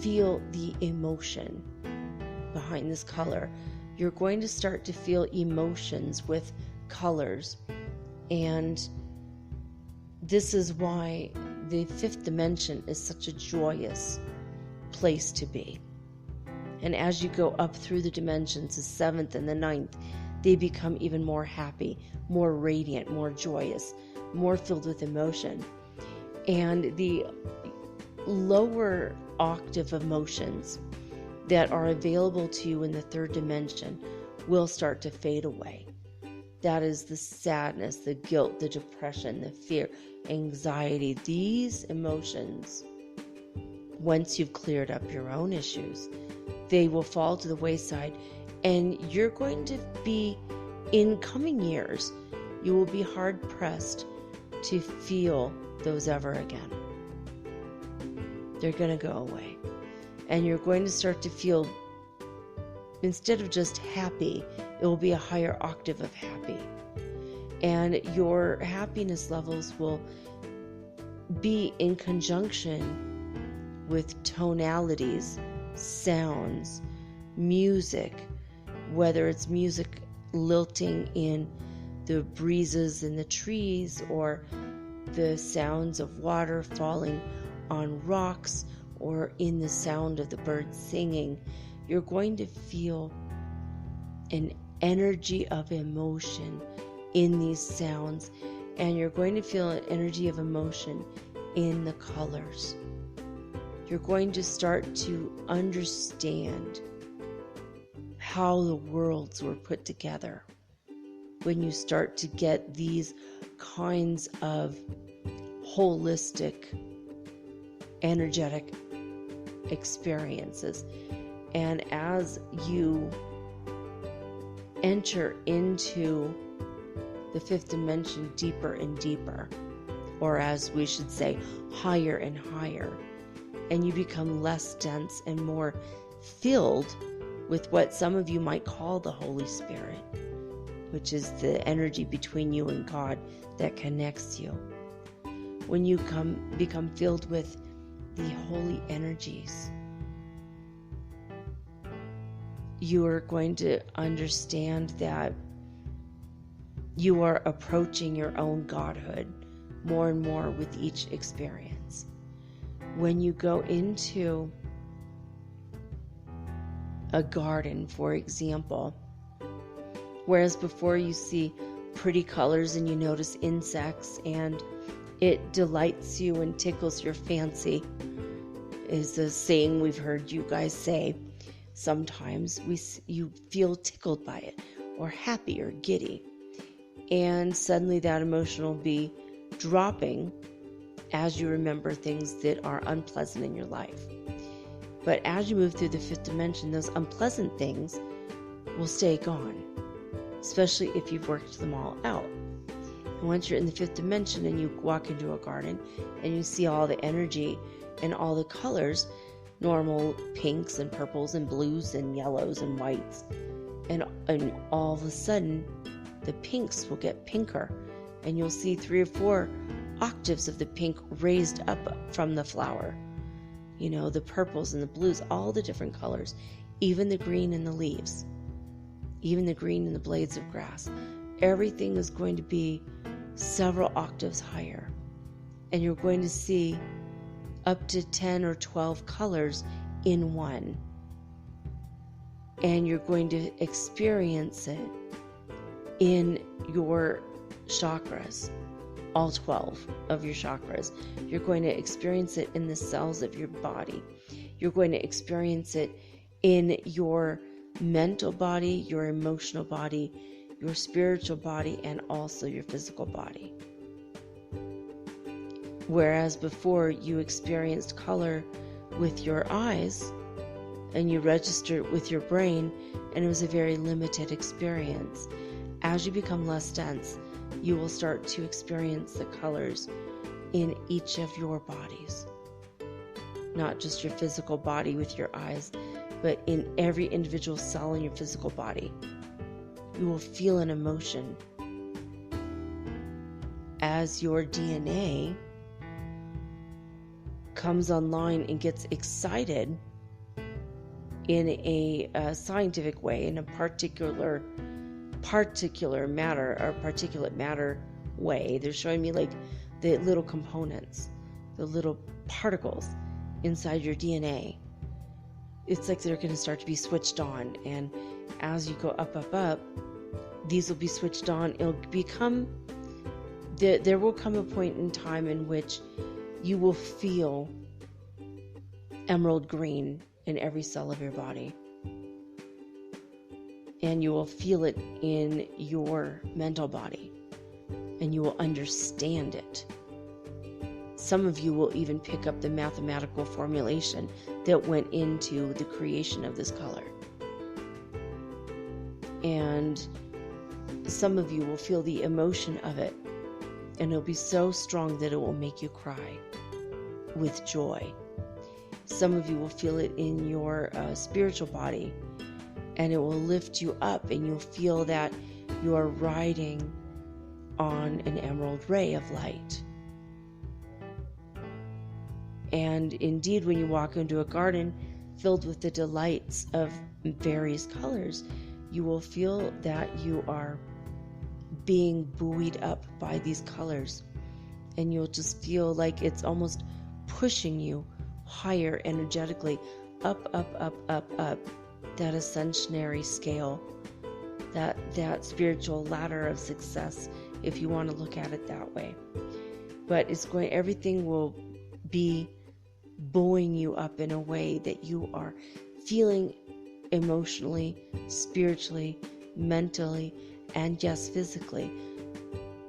feel the emotion behind this color. You're going to start to feel emotions with colors. And this is why the fifth dimension is such a joyous place to be. And as you go up through the dimensions, the seventh and the ninth, they become even more happy, more radiant, more joyous, more filled with emotion. And the lower octave emotions that are available to you in the third dimension will start to fade away. That is the sadness, the guilt, the depression, the fear, anxiety. These emotions, once you've cleared up your own issues, they will fall to the wayside, and you're going to be, in coming years, you will be hard pressed to feel those ever again. They're going to go away. And you're going to start to feel, instead of just happy, it will be a higher octave of happy. And your happiness levels will be in conjunction with tonalities, sounds, music, whether it's music lilting in the breezes in the trees or the sounds of water falling on rocks or in the sound of the birds singing. You're going to feel an energy of emotion in these sounds, and you're going to feel an energy of emotion in the colors. You're going to start to understand how the worlds were put together when you start to get these kinds of holistic, energetic experiences. And as you enter into the fifth dimension deeper and deeper, or as we should say, higher and higher, and you become less dense and more filled with what some of you might call the Holy Spirit, which is the energy between you and God that connects you. When you become filled with the holy energies, you are going to understand that you are approaching your own godhood more and more with each experience. When you go into a garden, for example, whereas before you see pretty colors and you notice insects and It delights you and tickles your fancy, is a saying we've heard you guys say. Sometimes you feel tickled by it, or happy or giddy. And suddenly that emotion will be dropping as you remember things that are unpleasant in your life. But as you move through the fifth dimension, those unpleasant things will stay gone, especially if you've worked them all out. And once you're in the fifth dimension and you walk into a garden and you see all the energy and all the colors, normal pinks and purples and blues and yellows and whites, and all of a sudden the pinks will get pinker, and you'll see 3 or 4 octaves of the pink raised up from the flower. The purples and the blues, all the different colors, even the green in the leaves, even the green in the blades of grass. Everything is going to be several octaves higher, and you're going to see up to 10 or 12 colors in one, and you're going to experience it in your chakras, all 12 of your chakras. You're going to experience it in the cells of your body. You're going to experience it in your mental body, your emotional body, your spiritual body, and also your physical body. Whereas before you experienced color with your eyes and you registered with your brain, and it was a very limited experience. As you become less dense, you will start to experience the colors in each of your bodies. Not just your physical body with your eyes, but in every individual cell in your physical body. You will feel an emotion as your DNA comes online and gets excited in a scientific way, in a particular matter or particulate matter way. They're showing me like the little components, the little particles inside your DNA. It's like they're going to start to be switched on, and as you go up, these will be switched on. It'll become, there will come a point in time in which you will feel emerald green in every cell of your body. And you will feel it in your mental body, and you will understand it. Some of you will even pick up the mathematical formulation that went into the creation of this color. And some of you will feel the emotion of it, and it'll be so strong that it will make you cry with joy. Some of you will feel it in your spiritual body, and it will lift you up, and you'll feel that you are riding on an emerald ray of light. And indeed, when you walk into a garden filled with the delights of various colors, you will feel that you are being buoyed up by these colors, and you'll just feel like it's almost pushing you higher energetically, up, that ascensionary scale, that spiritual ladder of success, if you want to look at it that way. But everything will be buoying you up in a way that you are feeling emotionally, spiritually, mentally, and yes, physically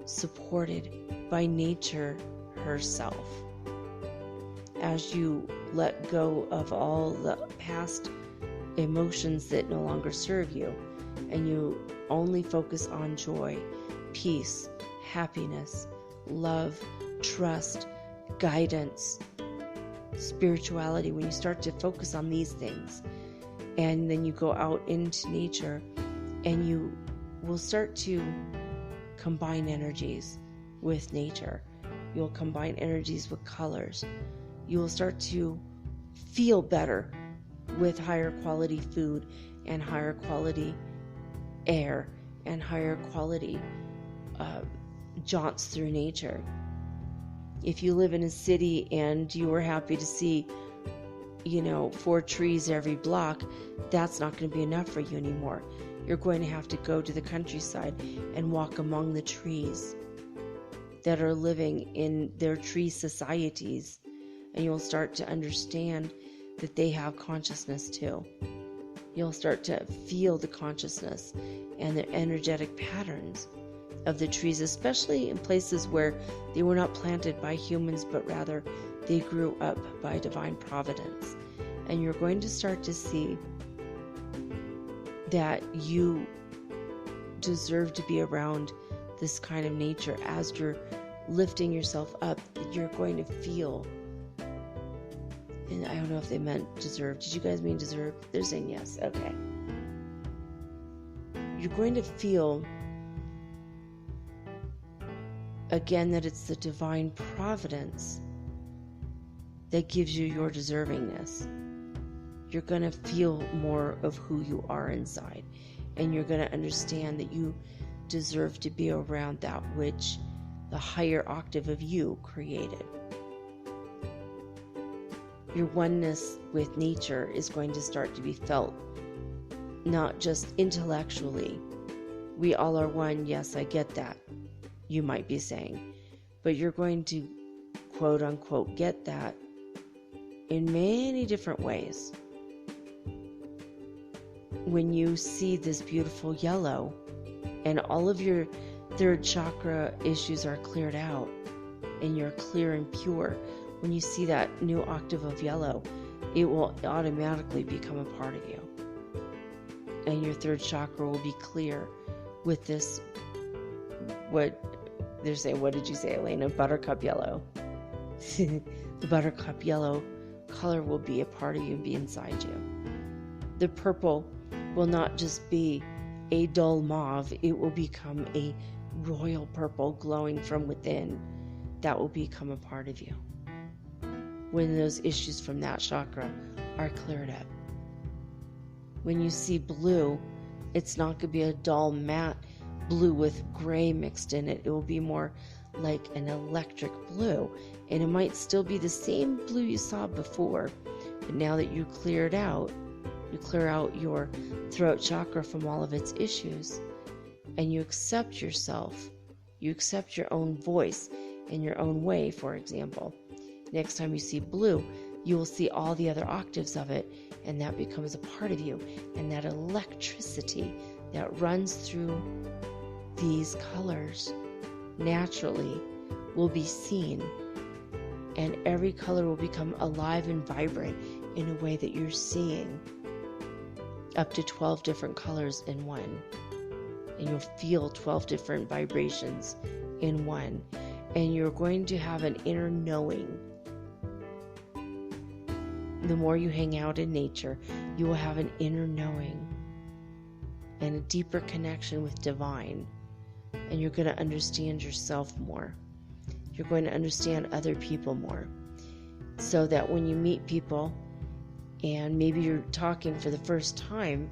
supported by nature herself. As you let go of all the past emotions that no longer serve you, and you only focus on joy, peace, happiness, love, trust, guidance, spirituality, when you start to focus on these things, and then you go out into nature, and you will start to combine energies with nature. You'll combine energies with colors. You will start to feel better with higher quality food and higher quality air and higher quality jaunts through nature. If you live in a city and you are happy to see, 4 trees every block, that's not going to be enough for you anymore. You're going to have to go to the countryside and walk among the trees that are living in their tree societies, and you'll start to understand that they have consciousness too. You'll start to feel the consciousness and the energetic patterns of the trees, especially in places where they were not planted by humans, but rather they grew up by divine providence. And you're going to start to see that you deserve to be around this kind of nature. As you're lifting yourself up, you're going to feel, and I don't know if they meant deserve. Did you guys mean deserve? They're saying yes. Okay. You're going to feel again that it's the divine providence that gives you your deservingness. You're going to feel more of who you are inside, and you're going to understand that you deserve to be around that which the higher octave of you created. Your oneness with nature is going to start to be felt, not just intellectually. We all are one. Yes, I get that, you might be saying. But you're going to, quote unquote, get that in many different ways. When you see this beautiful yellow and all of your third chakra issues are cleared out and you're clear and pure, when you see that new octave of yellow, it will automatically become a part of you. And your third chakra will be clear with this, what they're saying, what did you say, Elena? Buttercup yellow. The buttercup yellow color will be a part of you and be inside you. The purple will not just be a dull mauve, it will become a royal purple glowing from within. That will become a part of you when those issues from that chakra are cleared up. When you see blue, it's not going to be a dull matte blue with gray mixed in it. It will be more like an electric blue, and it might still be the same blue you saw before, but now that you clear it out, you clear out your throat chakra from all of its issues, and you accept yourself. You accept your own voice in your own way. For example, next time you see blue, you will see all the other octaves of it, and that becomes a part of you. And that electricity that runs through these colors naturally will be seen, and every color will become alive and vibrant in a way that you're seeing up to 12 different colors in one, and you'll feel 12 different vibrations in one, and you're going to have an inner knowing. The more you hang out in nature, you will have an inner knowing and a deeper connection with divine, and you're going to understand yourself more. You're going to understand other people more, so that when you meet people and maybe you're talking for the first time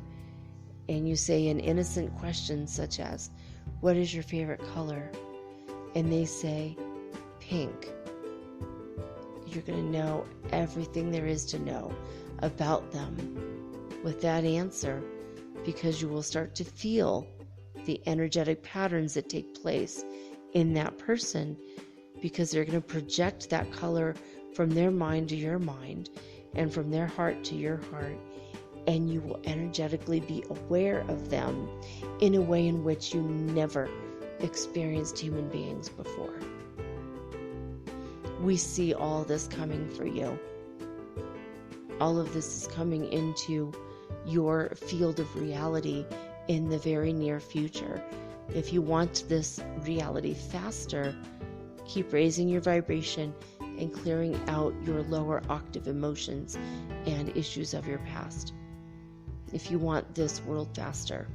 and you say an innocent question such as, what is your favorite color? And they say pink. You're going to know everything there is to know about them with that answer, because you will start to feel the energetic patterns that take place in that person, because they're going to project that color from their mind to your mind and from their heart to your heart, and you will energetically be aware of them in a way in which you never experienced human beings before. We see all this coming for you. All of this is coming into your field of reality in the very near future. If you want this reality faster, keep raising your vibration and clearing out your lower octave emotions and issues of your past. If you want this world faster,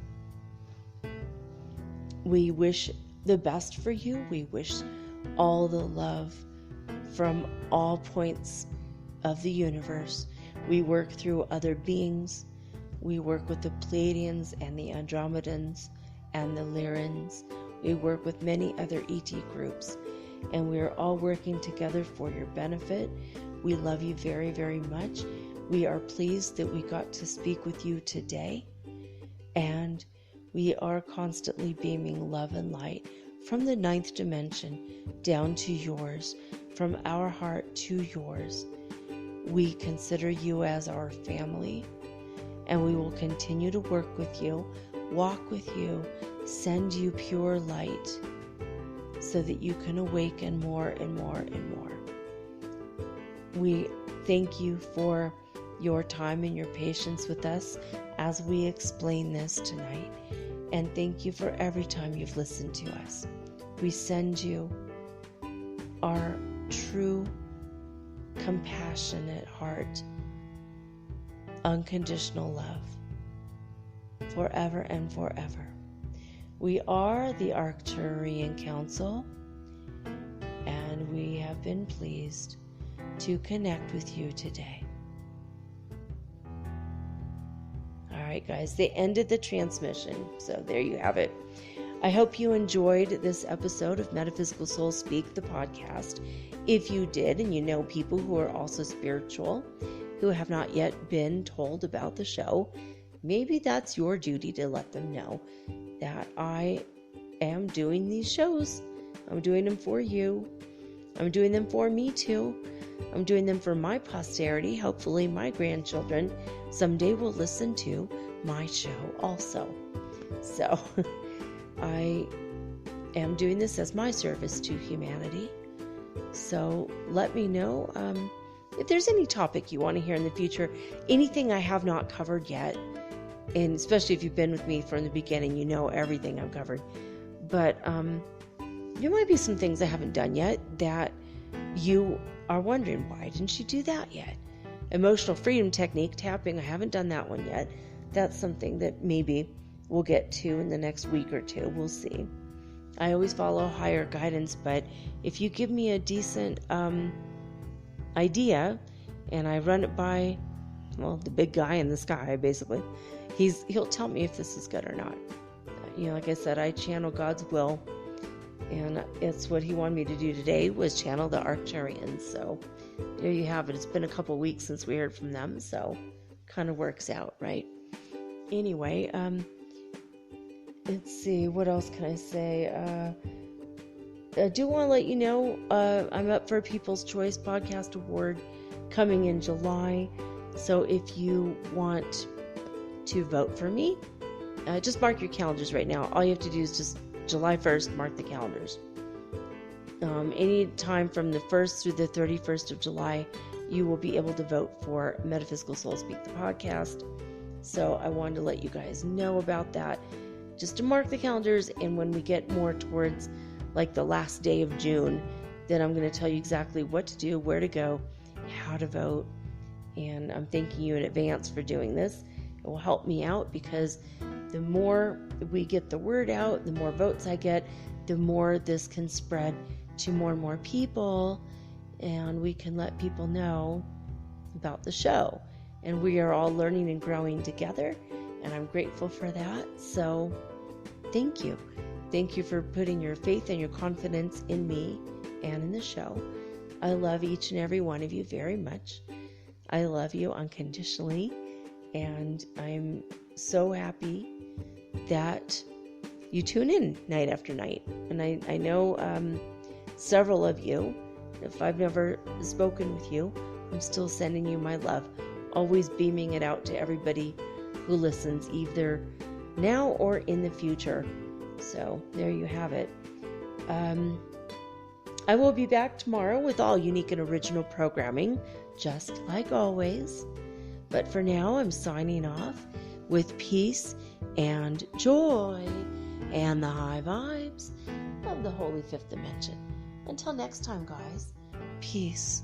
we wish the best for you. We wish all the love from all points of the universe. We work through other beings. We work with the Pleiadians and the Andromedans and the Lyrans. We work with many other ET groups, and we are all working together for your benefit. We love you very, very much. We are pleased that we got to speak with you today, and we are constantly beaming love and light from the 9th dimension down to yours, from our heart to yours. We consider you as our family, and we will continue to work with you, walk with you, send you pure light so that you can awaken more and more and more. We thank you for your time and your patience with us as we explain this tonight. And thank you for every time you've listened to us. We send you our true, compassionate heart, unconditional love, forever and forever. We are the Arcturian Council, and we have been pleased to connect with you today. All right, guys, they ended the transmission, so there you have it. I hope you enjoyed this episode of Metaphysical Soul Speak, the podcast. If you did, and you know people who are also spiritual, who have not yet been told about the show, maybe that's your duty to let them know that I am doing these shows. I'm doing them for you. I'm doing them for me too. I'm doing them for my posterity. Hopefully my grandchildren someday will listen to my show also. So I am doing this as my service to humanity. So let me know if there's any topic you want to hear in the future, anything I have not covered yet. And especially if you've been with me from the beginning, you know everything I've covered. But there might be some things I haven't done yet that you are wondering, why didn't she do that yet? Emotional freedom technique, tapping, I haven't done that one yet. That's something that maybe we'll get to in the next week or two. We'll see. I always follow higher guidance, but if you give me a decent idea and I run it by, well, the big guy in the sky, basically, he'll tell me if this is good or not. Like I said, I channel God's will, and it's what he wanted me to do today, was channel the Arcturians. So there you have it. It's been a couple weeks since we heard from them, so kind of works out, right? Anyway, let's see, what else can I say? I do want to let you know I'm up for a People's Choice Podcast Award coming in July. So if you want to vote for me, just mark your calendars right now. All you have to do is just July 1st, mark the calendars. Any time from the 1st through the 31st of July, you will be able to vote for Metaphysical Soul Speak, the podcast. So I wanted to let you guys know about that, just to mark the calendars. And when we get more towards like the last day of June, then I'm going to tell you exactly what to do, where to go, how to vote. And I'm thanking you in advance for doing this. It will help me out, because the more we get the word out, the more votes I get, the more this can spread to more and more people, and we can let people know about the show. And we are all learning and growing together, and I'm grateful for that. So thank you. Thank you for putting your faith and your confidence in me and in the show. I love each and every one of you very much. I love you unconditionally, and I'm so happy that you tune in night after night. And I know several of you, if I've never spoken with you, I'm still sending you my love, always beaming it out to everybody who listens, either now or in the future. So there you have it. I will be back tomorrow with all unique and original programming, just like always. But for now, I'm signing off with peace and joy and the high vibes of the Holy Fifth Dimension. Until next time, guys, peace.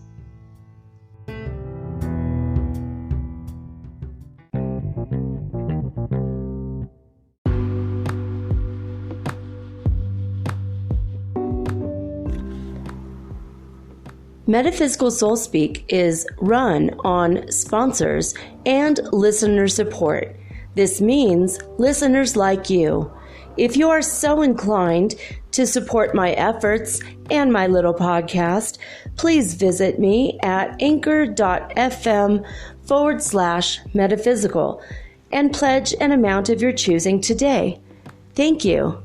Metaphysical Soul Speak is run on sponsors and listener support. This means listeners like you. If you are so inclined to support my efforts and my little podcast, please visit me at anchor.fm/metaphysical and pledge an amount of your choosing today. Thank you.